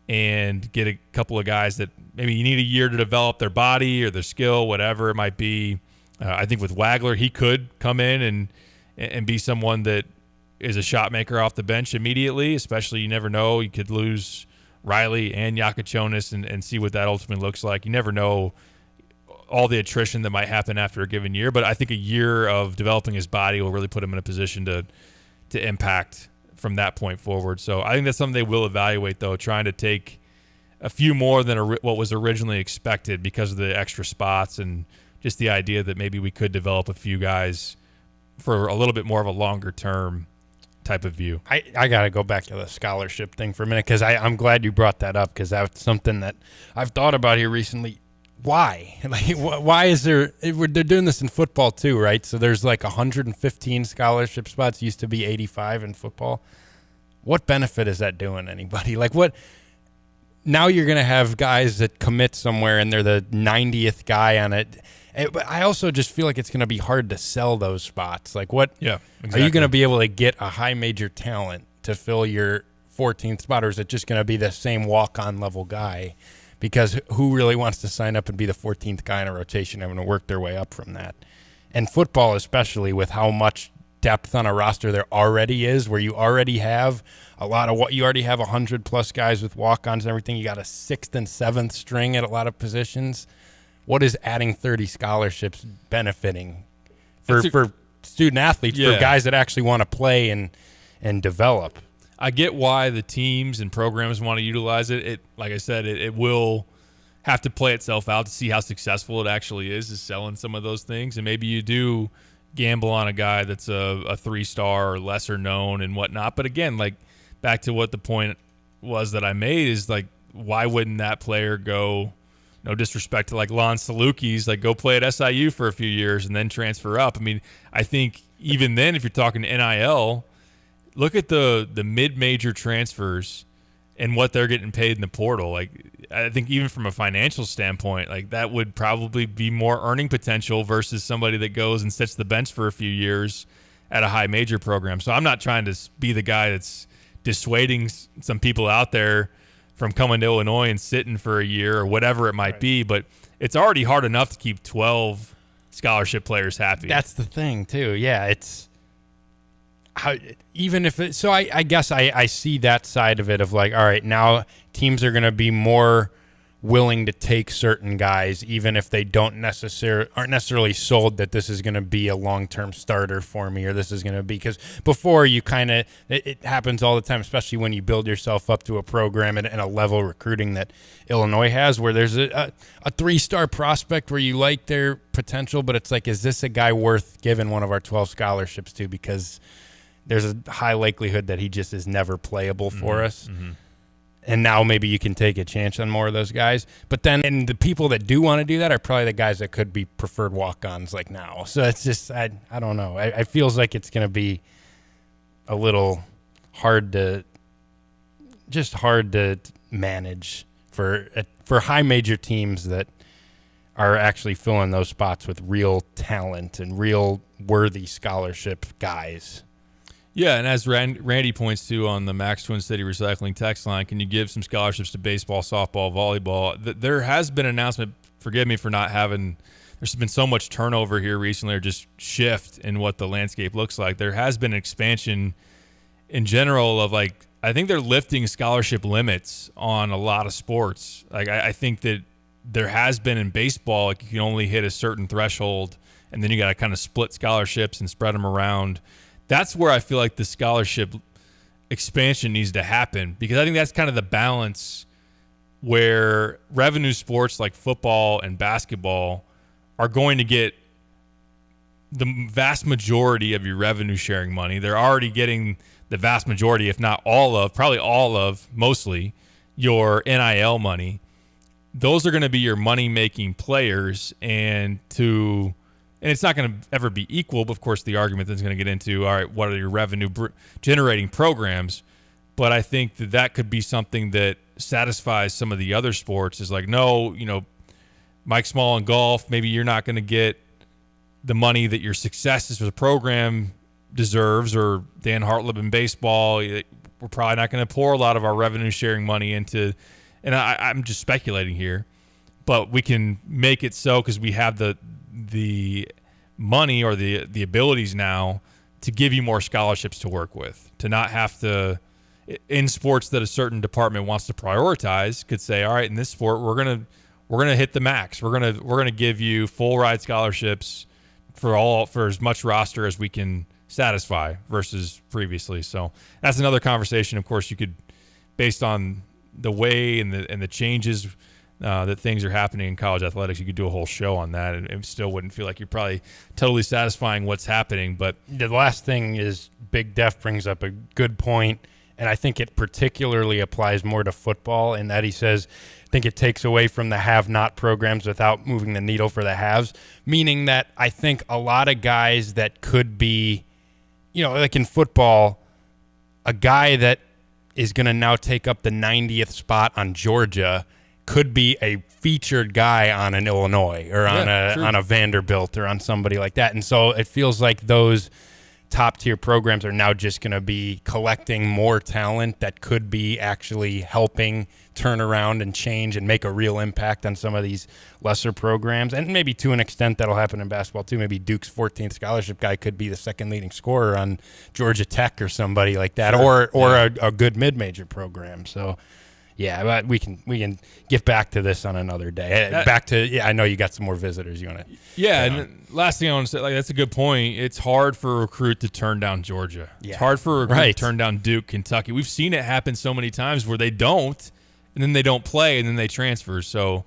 and get a couple of guys that maybe you need a year to develop their body or their skill, whatever it might be. I think with Wagler, he could come in and be someone that is a shot maker off the bench immediately, especially you never know. You could lose Riley and Yakachonis and see what that ultimately looks like. You never know all the attrition that might happen after a given year, but I think a year of developing his body will really put him in a position to impact from that point forward. So I think that's something they will evaluate, though, trying to take a few more than what was originally expected because of the extra spots and just the idea that maybe we could develop a few guys for a little bit more of a longer term type of view. I got to go back to the scholarship thing for a minute because I'm glad you brought that up because that's something that I've thought about here recently. Why? Like, why is there – they're doing this in football too, right? So there's like 115 scholarship spots. Used to be 85 in football. What benefit is that doing anybody? Like what – now you're going to have guys that commit somewhere and they're the 90th guy on it. But I also just feel like it's going to be hard to sell those spots. Like what Yeah, are you going to be able to get a high major talent to fill your 14th spot, or is it just going to be the same walk-on level guy? Because who really wants to sign up and be the 14th guy in a rotation having to work their way up from that? And football, especially with how much depth on a roster there already is, where you already have a lot of you already have 100-plus guys with walk-ons and everything. You got a 6th and 7th string at a lot of positions. What is adding 30 scholarships benefiting for student athletes, for guys that actually want to play and develop? I get why the teams and programs want to utilize it. Like I said, it will have to play itself out to see how successful it actually is selling some of those things. And maybe you do gamble on a guy that's a 3-star or lesser known and whatnot. But again, like back to what the point was that I made is like, why wouldn't that player go, no disrespect to like Lon Salukis, like go play at SIU for a few years and then transfer up? I mean, I think even then, if you're talking NIL, look at the mid-major transfers and what they're getting paid in the portal. Like, I think even from a financial standpoint, like that would probably be more earning potential versus somebody that goes and sits the bench for a few years at a high major program. So I'm not trying to be the guy that's dissuading some people out there from coming to Illinois and sitting for a year or whatever it might be, but it's already hard enough to keep 12 scholarship players happy. That's the thing too. Yeah, it's how, even if it, so I guess I see that side of it of like, all right, now teams are going to be more willing to take certain guys, even if they aren't necessarily sold that this is going to be a long-term starter for me, or this is going to be, because before you kind of, it happens all the time, especially when you build yourself up to a program and a level of recruiting that Illinois has, where there's a 3-star prospect where you like their potential, but it's like, is this a guy worth giving one of our 12 scholarships to? Because there's a high likelihood that he just is never playable for us. Mm-hmm. And now maybe you can take a chance on more of those guys. But then and the people that do want to do that are probably the guys that could be preferred walk-ons like now. So it's just, I don't know. I feels like it's going to be a little hard to manage for high major teams that are actually filling those spots with real talent and real worthy scholarship guys. Yeah, and as Randy points to on the Max Twin City Recycling text line, can you give some scholarships to baseball, softball, volleyball? There has been an announcement, forgive me for not having, there's been so much turnover here recently, or just shift in what the landscape looks like. There has been expansion in general of like, I think they're lifting scholarship limits on a lot of sports. Like I think that there has been in baseball, like you can only hit a certain threshold, and then you got to kind of split scholarships and spread them around. That's where I feel like the scholarship expansion needs to happen, because I think that's kind of the balance where revenue sports like football and basketball are going to get the vast majority of your revenue sharing money. They're already getting the vast majority, if not all of, probably all of, mostly your NIL money. Those are going to be your money-making players, and it's not going to ever be equal, but of course the argument that's going to get into, all right, what are your revenue generating programs? But I think that could be something that satisfies some of the other sports, is like, no, Mike Small in golf, maybe you're not going to get the money that your success as a program deserves, or Dan Hartleb in baseball, we're probably not going to pour a lot of our revenue sharing money into, and I'm just speculating here, but we can make it so because we have the money or the abilities now to give you more scholarships to work with, to not have to, in sports that a certain department wants to prioritize, could say, all right, in this sport, we're gonna hit the max. We're gonna give you full ride scholarships for as much roster as we can satisfy versus previously. So that's another conversation. Of course, you could, based on the way and the changes that things are happening in college athletics, you could do a whole show on that, and it still wouldn't feel like you're probably totally satisfying what's happening. But the last thing is Big Def brings up a good point, and I think it particularly applies more to football in that he says, I think it takes away from the have-not programs without moving the needle for the haves, meaning that I think a lot of guys that could be, like in football, a guy that is going to now take up the 90th spot on Georgia could be a featured guy on an Illinois or on a Vanderbilt or on somebody like that. And so it feels like those top-tier programs are now just going to be collecting more talent that could be actually helping turn around and change and make a real impact on some of these lesser programs. And maybe to an extent that'll happen in basketball too. Maybe Duke's 14th scholarship guy could be the second leading scorer on Georgia Tech or somebody like that, or a good mid-major program. So yeah, but we can get back to this on another day. I know you got some more visitors you want to. Yeah, and last thing I want to say, that's a good point. It's hard for a recruit to turn down Georgia. Yeah. It's hard for a recruit to turn down Duke, Kentucky. We've seen it happen so many times where they don't, and then they don't play, and then they transfer. So,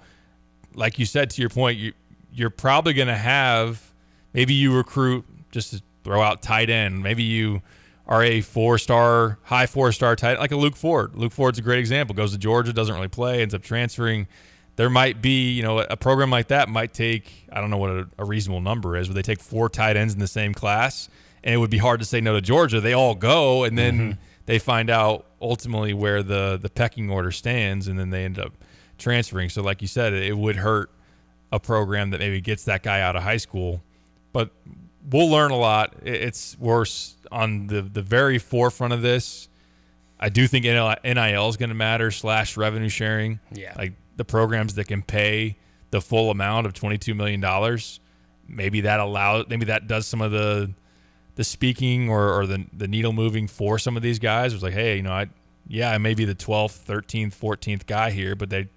like you said, to your point, you're probably going to have, maybe you recruit just to throw out tight end. Maybe you are a high four-star tight end, like a Luke Ford. Luke Ford's a great example. Goes to Georgia, doesn't really play, ends up transferring. There might be, a program like that might take, I don't know what a reasonable number is, but they take 4 tight ends in the same class, and it would be hard to say no to Georgia. They all go, and then they find out ultimately where the pecking order stands, and then they end up transferring. So like you said, it would hurt a program that maybe gets that guy out of high school. But we'll learn a lot. It's worse on the very forefront of this. I do think NIL is going to matter / revenue sharing. Yeah. Like the programs that can pay the full amount of $22 million, maybe that does some of the speaking or the needle moving for some of these guys. It was like, hey, I may be the 12th, 13th, 14th guy here, but they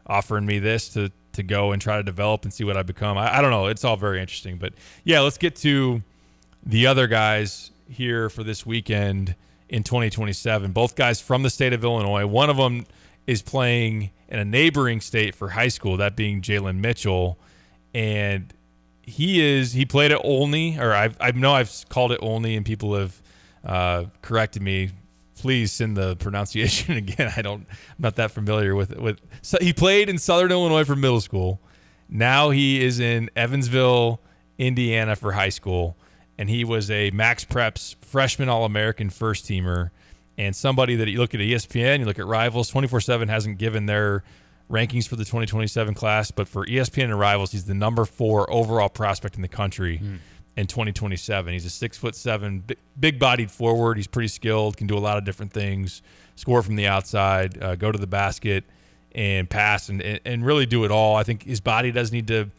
offering me this to go and try to develop and see what I become. I don't know. It's all very interesting. But, yeah, let's get to the other guys here for this weekend in 2027. Both guys from the state of Illinois. One of them is playing in a neighboring state for high school, that being Jalen Mitchell. And he played at Olney, or I know I've called it Olney, and people have corrected me. Please send the pronunciation again. I'm not that familiar with it. So he played in Southern Illinois for middle school. Now he is in Evansville, Indiana for high school, and he was a Max Preps freshman All-American first teamer, and somebody that you look at ESPN, you look at Rivals, 24/7 hasn't given their rankings for the 2027 class, but for ESPN and Rivals, he's the number 4 overall prospect in the country. In 2027. He's a 6'7", big-bodied forward. He's pretty skilled, can do a lot of different things, score from the outside, go to the basket, and pass, and really do it all. I think his body does need to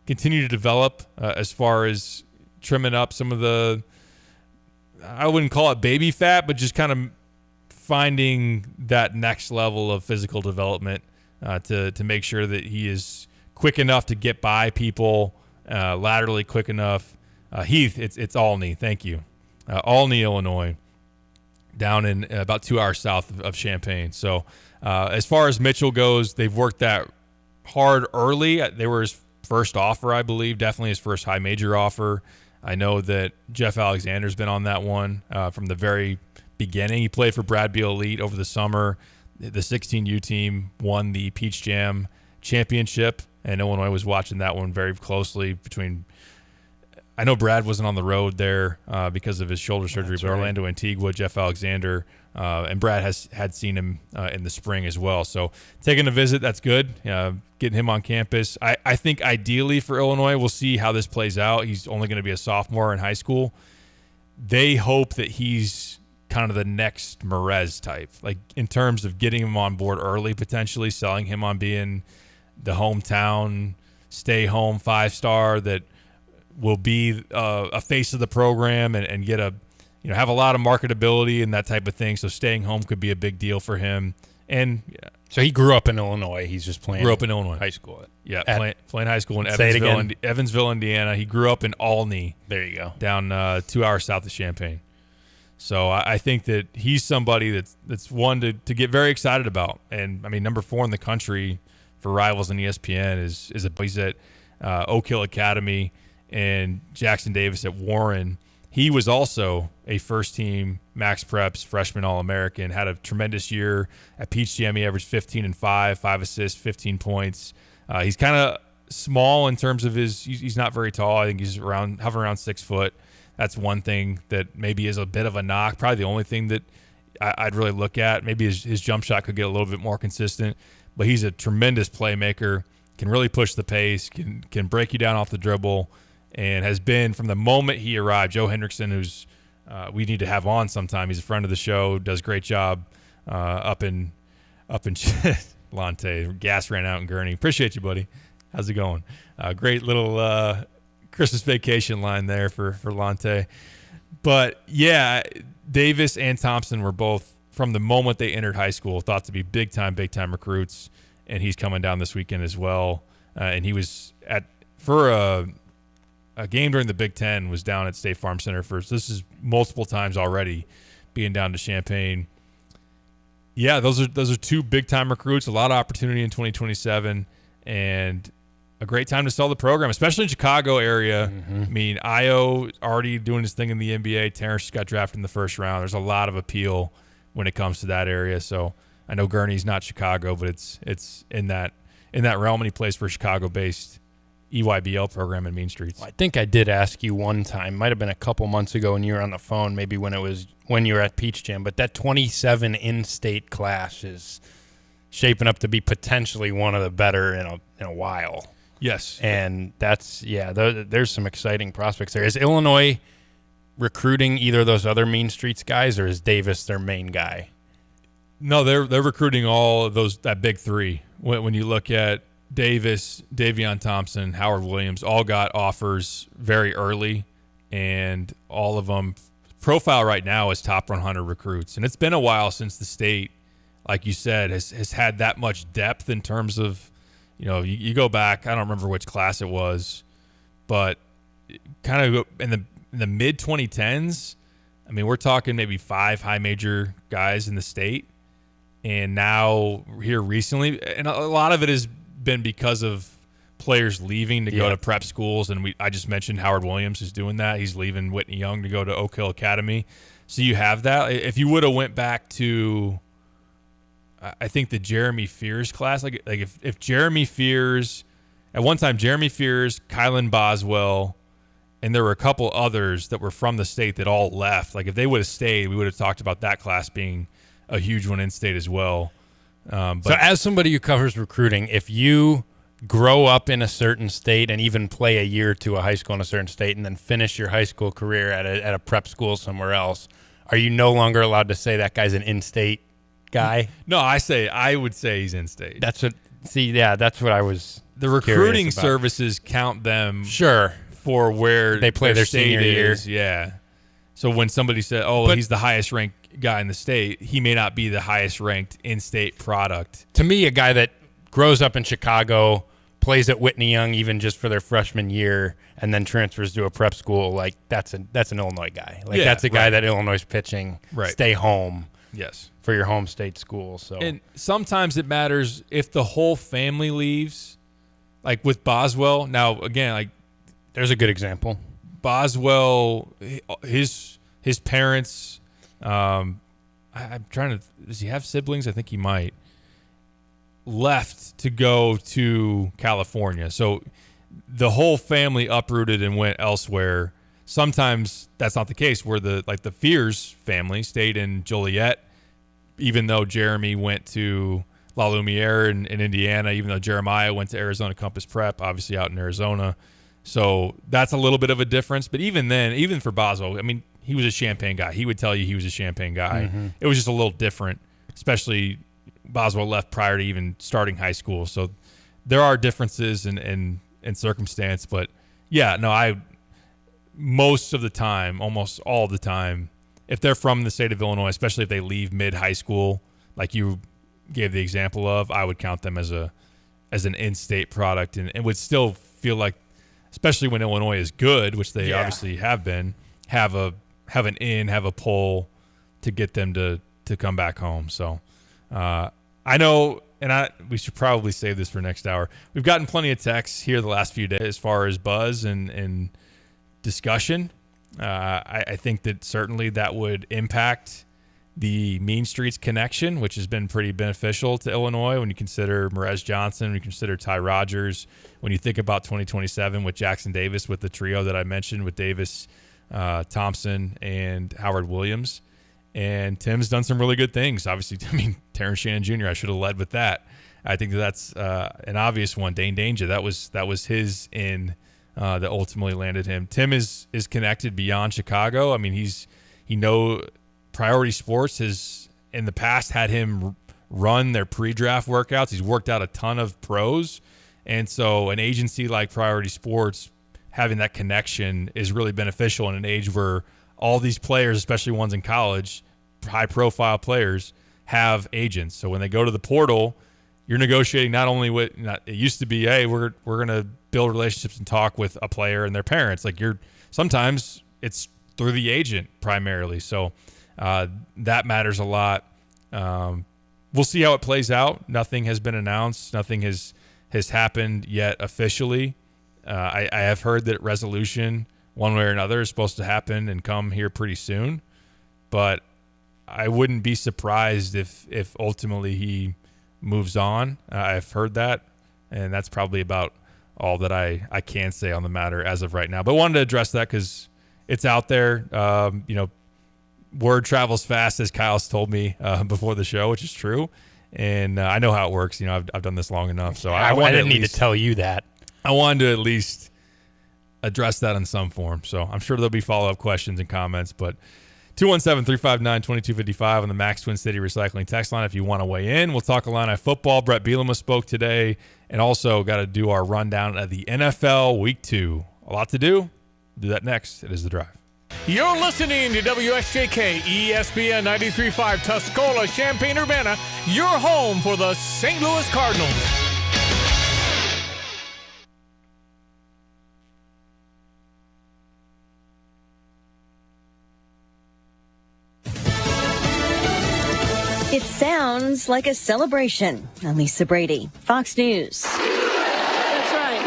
continue to develop as far as trimming up some of the, I wouldn't call it baby fat, but just kind of finding that next level of physical development to make sure that he is quick enough to get by people, laterally quick enough. Heath, it's Olney. Thank you. Olney, Illinois, down in about 2 hours south of Champaign. So as far as Mitchell goes, they've worked that hard early. They were his first offer, I believe, definitely his first high major offer. I know that Jeff Alexander's been on that one from the very beginning. He played for Brad Beal Elite over the summer. The 16U team won the Peach Jam championship, and Illinois was watching that one very closely I know Brad wasn't on the road there because of his shoulder surgery, but Orlando Antigua, Jeff Alexander, and Brad had seen him in the spring as well. So taking a visit, that's good. Getting him on campus. I think ideally for Illinois, we'll see how this plays out. He's only going to be a sophomore in high school. They hope that he's kind of the next Merez type, like in terms of getting him on board early, potentially selling him on being the hometown, stay home 5-star that will be a face of the program and get have a lot of marketability and that type of thing. So staying home could be a big deal for him. And so he grew up in Illinois. He's just playing. Grew up in Illinois. High school. Playing high school in Evansville, Indiana. He grew up in Olney. There you go. Down 2 hours south of Champaign. So I think that he's somebody that's one to get very excited about. And I mean, number 4 in the country for Rivals and ESPN he's at Oak Hill Academy, and Jackson Davis at Warren. He was also a first-team Max Preps freshman All-American, had a tremendous year at Peach Jam. He averaged 15 and 5 assists, 15 points. He's kind of small in terms of he's not very tall. I think he's hovering around 6 foot. That's one thing that maybe is a bit of a knock. Probably the only thing that I'd really look at. Maybe his jump shot could get a little bit more consistent. But he's a tremendous playmaker, can really push the pace, can break you down off the dribble, and has been from the moment he arrived. Joe Hendrickson, who's we need to have on sometime. He's a friend of the show, does a great job up in Lante. Gas ran out in Gurney. Appreciate you, buddy. How's it going? Great little Christmas vacation line there for Lante. But yeah, Davis and Thompson were both, from the moment they entered high school, thought to be big time recruits, and he's coming down this weekend as well. And he was for a game during the Big Ten, was down at State Farm Center first. This is multiple times already, being down to Champaign. Yeah, those are 2 big time recruits. A lot of opportunity in 2027, and a great time to sell the program, especially in Chicago area. I mean, Io already doing his thing in the NBA. Terrence just got drafted in the first round. There's a lot of appeal when it comes to that area. So I know Gurney's not Chicago, but it's in that realm, and he plays for a Chicago-based EYBL program in Mean Streets. I think I did ask you one time, might have been a couple months ago when you were on the phone, maybe when you were at Peach Jam, but that 27 in-state class is shaping up to be potentially one of the better in a while. Yes. And there's some exciting prospects there. Is Illinois recruiting either of those other Mean Streets guys, or is Davis their main guy? No, they're recruiting all of that big 3. When you look at Davis, Davion Thompson, Howard Williams, all got offers very early, and all of them profile right now as top 100 recruits. And it's been a while since the state, like you said, has had that much depth in terms of, you go back, I don't remember which class it was, but kind of in the mid 2010s, I mean, we're talking maybe 5 high major guys in the state. And now here recently, and a lot of it has been because of players leaving to go to prep schools, and I just mentioned Howard Williams is doing that. He's leaving Whitney Young to go to Oak Hill Academy. So you have that. If you would have went back to, I think, the Jeremy Fears class, like if Jeremy Fears, at one time Jeremy Fears, Kylan Boswell, and there were a couple others that were from the state that all left. Like if they would have stayed, we would have talked about that class being a huge one in state as well. But so as somebody who covers recruiting, if you grow up in a certain state and even play a year to a high school in a certain state and then finish your high school career at a prep school somewhere else, are you no longer allowed to say that guy's an in-state guy? No, I would say he's in-state. That's what I was. The recruiting services count them for where they play their state senior year. Yeah. So when somebody said, he's the highest ranked guy in the state, he may not be the highest ranked in-state product. To me, a guy that grows up in Chicago, plays at Whitney Young even just for their freshman year, and then transfers to a prep school, like that's an Illinois guy. Like that's a guy that Illinois is pitching. Right. Stay home. Yes. For your home state school. So and sometimes it matters if the whole family leaves. Like with Boswell, now again, like there's a good example. Boswell, his parents. I'm trying to. Does he have siblings? I think he might. Left to go to California, so the whole family uprooted and went elsewhere. Sometimes that's not the case. Where the Fears family stayed in Joliet, even though Jeremy went to La Lumiere in Indiana, even though Jeremiah went to Arizona Compass Prep, obviously out in Arizona. So that's a little bit of a difference. But even then, even for Boswell, I mean, he was a Champaign guy. He would tell you he was a Champaign guy. Mm-hmm. It was just a little different, especially Boswell left prior to even starting high school. So there are differences in circumstance. But, yeah, no, most of the time, almost all the time, if they're from the state of Illinois, especially if they leave mid-high school, like you gave the example of, I would count them as an in-state product, and it would still feel like, especially when Illinois is good, which they obviously have been, have a pull to get them to come back home. So I know, and we should probably save this for next hour. We've gotten plenty of texts here the last few days as far as buzz and discussion. I think that certainly that would impact the Mean Streets connection, which has been pretty beneficial to Illinois when you consider Merez Johnson, when you consider Ty Rogers, when you think about 2027 with Jackson Davis, with the trio that I mentioned with Davis, Thompson, and Howard Williams. And Tim's done some really good things. Obviously, Terrence Shannon Jr., I should have led with that. I think that's an obvious one. Dane Danger, that was his in that ultimately landed him. Tim is connected beyond Chicago. I mean, Priority Sports has in the past had him run their pre-draft workouts. He's worked out a ton of pros. And so an agency like Priority Sports having that connection is really beneficial in an age where all these players, especially ones in college, high-profile players, have agents. So when they go to the portal, you're negotiating not only with – it used to be, hey, we're going to build relationships and talk with a player and their parents. Like sometimes it's through the agent primarily. So that matters a lot. We'll see how it plays out. Nothing has been announced. Nothing has happened yet officially. I have heard that resolution one way or another is supposed to happen and come here pretty soon. But I wouldn't be surprised if ultimately he moves on. I've heard that, and that's probably about all that I can say on the matter as of right now. But I wanted to address that because it's out there. Word travels fast, as Kyle's told me before the show, which is true. And I know how it works. I've done this long enough. So I didn't need to tell you that. I wanted to at least address that in some form. So I'm sure there'll be follow-up questions and comments. But 217-359-2255 on the Max Twin City Recycling text line if you want to weigh in. We'll talk Illini football. Brett Bielema spoke today. And also got to do our rundown of the NFL Week 2. A lot to do. Do that next. It is The Drive. You're listening to WSJK ESPN 93.5 Tuscola, Champaign-Urbana, your home for the St. Louis Cardinals. It sounds like a celebration. Lisa Brady, Fox News. That's right.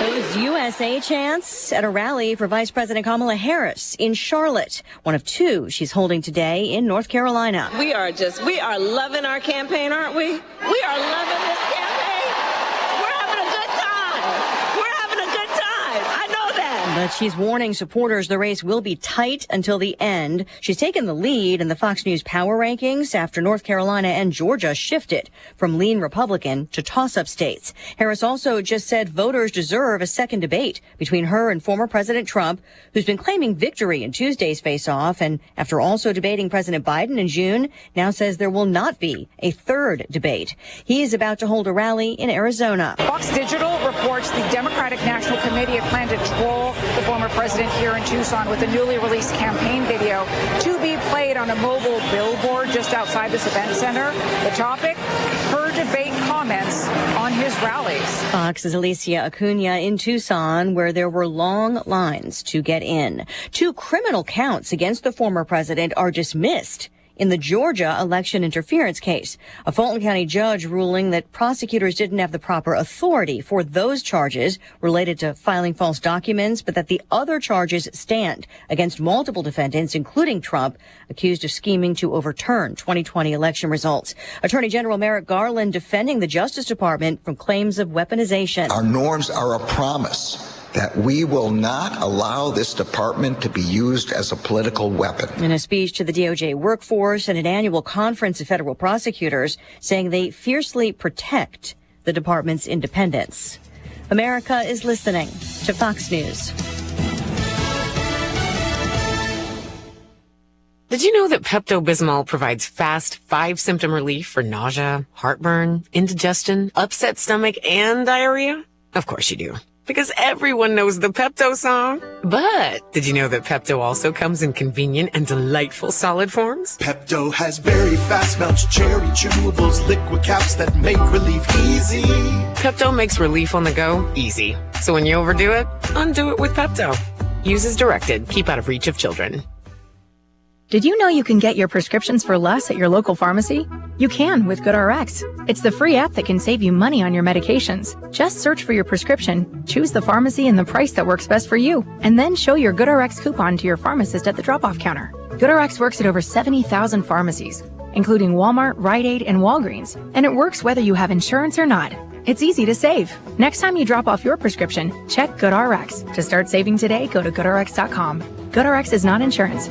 It was USA chants at a rally for Vice President Kamala Harris in Charlotte, one of two she's holding today in North Carolina. We are loving our campaign, aren't we? We are loving this campaign. We're having a good time. We're having a good time. I know that. But she's warning supporters the race will be tight until the end. She's taken the lead in the Fox News power rankings after North Carolina and Georgia shifted from lean Republican to toss-up states. Harris also just said voters deserve a second debate between her and former President Trump, who's been claiming victory in Tuesday's face-off, and after also debating President Biden in June, now says there will not be a third debate. He is about to hold a rally in Arizona. Fox Digital reports the Democratic National Committee had planned to troll the former president here in Tucson with a newly released campaign video to be played on a mobile billboard just outside this event center. The topic, her debate comments on his rallies. Fox's Alicia Acuna in Tucson, where there were long lines to get in. 2 criminal counts against the former president are dismissed in the Georgia election interference case. A Fulton County judge ruling that prosecutors didn't have the proper authority for those charges related to filing false documents, but that the other charges stand against multiple defendants, including Trump, accused of scheming to overturn 2020 election results. Attorney General Merrick Garland defending the Justice Department from claims of weaponization. Our norms are a promise that we will not allow this department to be used as a political weapon. In a speech to the DOJ workforce at an annual conference of federal prosecutors, saying they fiercely protect the department's independence. America is listening to Fox News. Did you know that Pepto-Bismol provides fast 5-symptom relief for nausea, heartburn, indigestion, upset stomach, and diarrhea? Of course you do. because everyone knows the Pepto song. But did you know that Pepto also comes in convenient and delightful solid forms? Pepto has very fast melts, cherry chewables, liquid caps that make relief easy. Pepto makes relief on the go easy. So when you overdo it, undo it with Pepto. Use as directed. Keep out of reach of children. Did you know you can get your prescriptions for less at your local pharmacy? You can with GoodRx. It's the free app that can save you money on your medications. Just search for your prescription, choose the pharmacy and the price that works best for you, and then show your GoodRx coupon to your pharmacist at the drop-off counter. GoodRx works at over 70,000 pharmacies, including Walmart, Rite Aid, and Walgreens, and it works whether you have insurance or not. It's easy to save. Next time you drop off your prescription, check GoodRx. To start saving today, go to GoodRx.com. GoodRx is not insurance.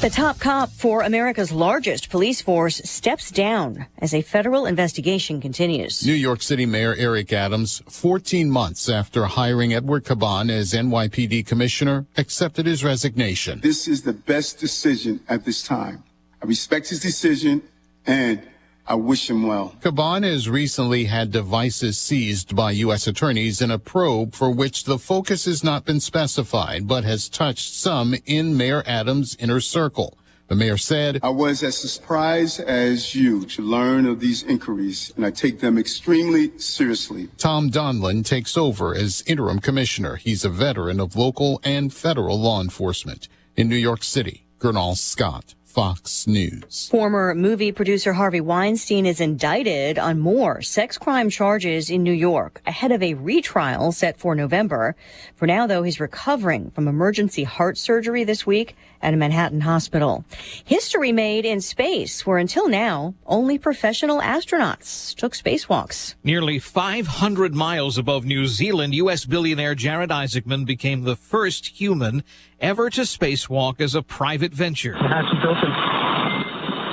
The top cop for America's largest police force steps down as a federal investigation continues. New York City Mayor Eric Adams, 14 months after hiring Edward Caban as NYPD commissioner, accepted his resignation. This is the best decision at this time. I respect his decision and I wish him well. Caban has recently had devices seized by U.S. attorneys in a probe for which the focus has not been specified, but has touched some in Mayor Adams' inner circle. The mayor said, I was as surprised as you to learn of these inquiries, and I take them extremely seriously. Tom Donlin takes over as interim commissioner. He's a veteran of local and federal law enforcement. In New York City, Gernal Scott, Fox News. Former movie producer Harvey Weinstein is indicted on more sex crime charges in New York ahead of a retrial set for November. For now, though, he's recovering from emergency heart surgery this week at a Manhattan hospital. History made in space, where until now, only professional astronauts took spacewalks. Nearly 500 miles above New Zealand, U.S. billionaire Jared Isaacman became the first human ever to spacewalk as a private venture. Hatch is open.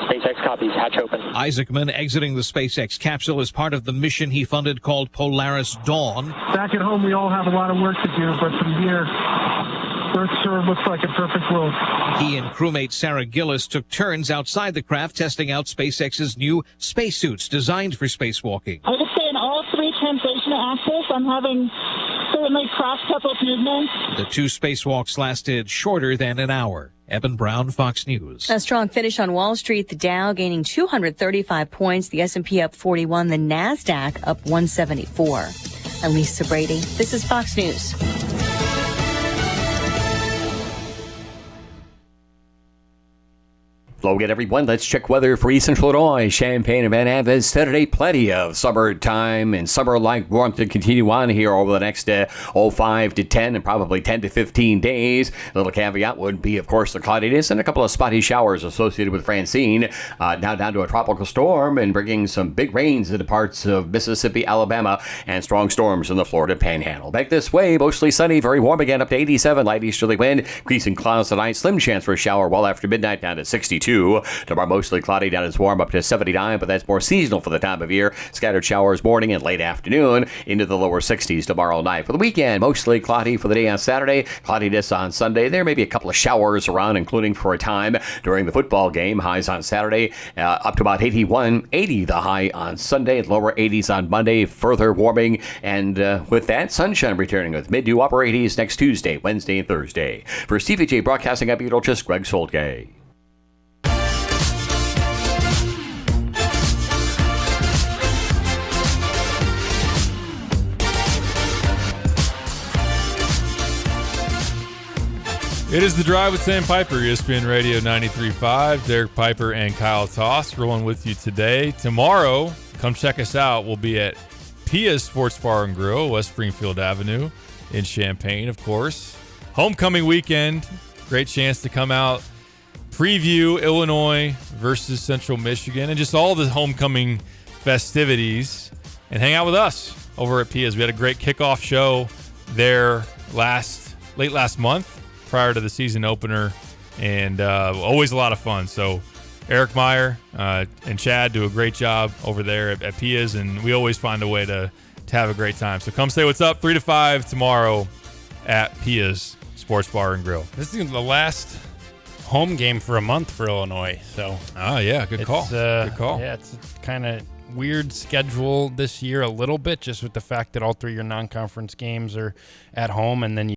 SpaceX copies. Hatch open. Isaacman exiting the SpaceX capsule as part of the mission he funded called Polaris Dawn. Back at home, we all have a lot of work to do, but from here, Earth sure looks like a perfect world. He and crewmate Sarah Gillis took turns outside the craft testing out SpaceX's new spacesuits designed for spacewalking. I would say in all three translational axes, I'm having certainly cross-coupled movements. The two spacewalks lasted shorter than an hour. Eben Brown, Fox News. A strong finish on Wall Street. The Dow gaining 235 points. The S&P up 41. The NASDAQ up 174. I'm Lisa Brady. This is Fox News. Hello again, everyone. Let's check weather for East Central Illinois, Champaign, and Van Avis. Saturday, plenty of summertime and summer-like warmth to continue on here over the next 5 to 10 and probably 10 to 15 days. A little caveat would be, of course, the cloudiness and a couple of spotty showers associated with Francine. Now down to a tropical storm and bringing some big rains into parts of Mississippi, Alabama, and strong storms in the Florida Panhandle. Back this way, mostly sunny, very warm again, up to 87, light easterly wind, increasing clouds tonight, slim chance for a shower well after midnight, down to 62. Tomorrow, mostly cloudy, down as warm, up to 79, but that's more seasonal for the time of year. Scattered showers morning and late afternoon, into the lower 60s tomorrow night. For the weekend, mostly cloudy for the day on Saturday, cloudiness on Sunday. There may be a couple of showers around, including for a time during the football game. Highs on Saturday, up to about 81, 80 the high on Sunday, lower 80s on Monday, further warming, and with that, sunshine returning with mid to upper 80s next Tuesday, Wednesday, and Thursday. For CVJ Broadcasting, I'm meteorologist Greg Soltgay. It is The Drive with Sam Piper, ESPN Radio 93.5. Derek Piper and Kyle Toss rolling with you today. Tomorrow, come check us out. We'll be at Pia's Sports Bar and Grill, West Springfield Avenue in Champaign, of course. Homecoming weekend. Great chance to come out, preview Illinois versus Central Michigan, and just all the homecoming festivities, and hang out with us over at Pia's. We had a great kickoff show there late last month, prior to the season opener, and always a lot of fun. So Eric Meyer and Chad do a great job over there at Pia's, and we always find a way to have a great time. So come say what's up 3 to 5 tomorrow at Pia's Sports Bar and Grill. This is the last home game for a month for Illinois. So, good call. Good call. Yeah, it's kind of weird schedule this year a little bit, just with the fact that all 3 of your non-conference games are at home, and then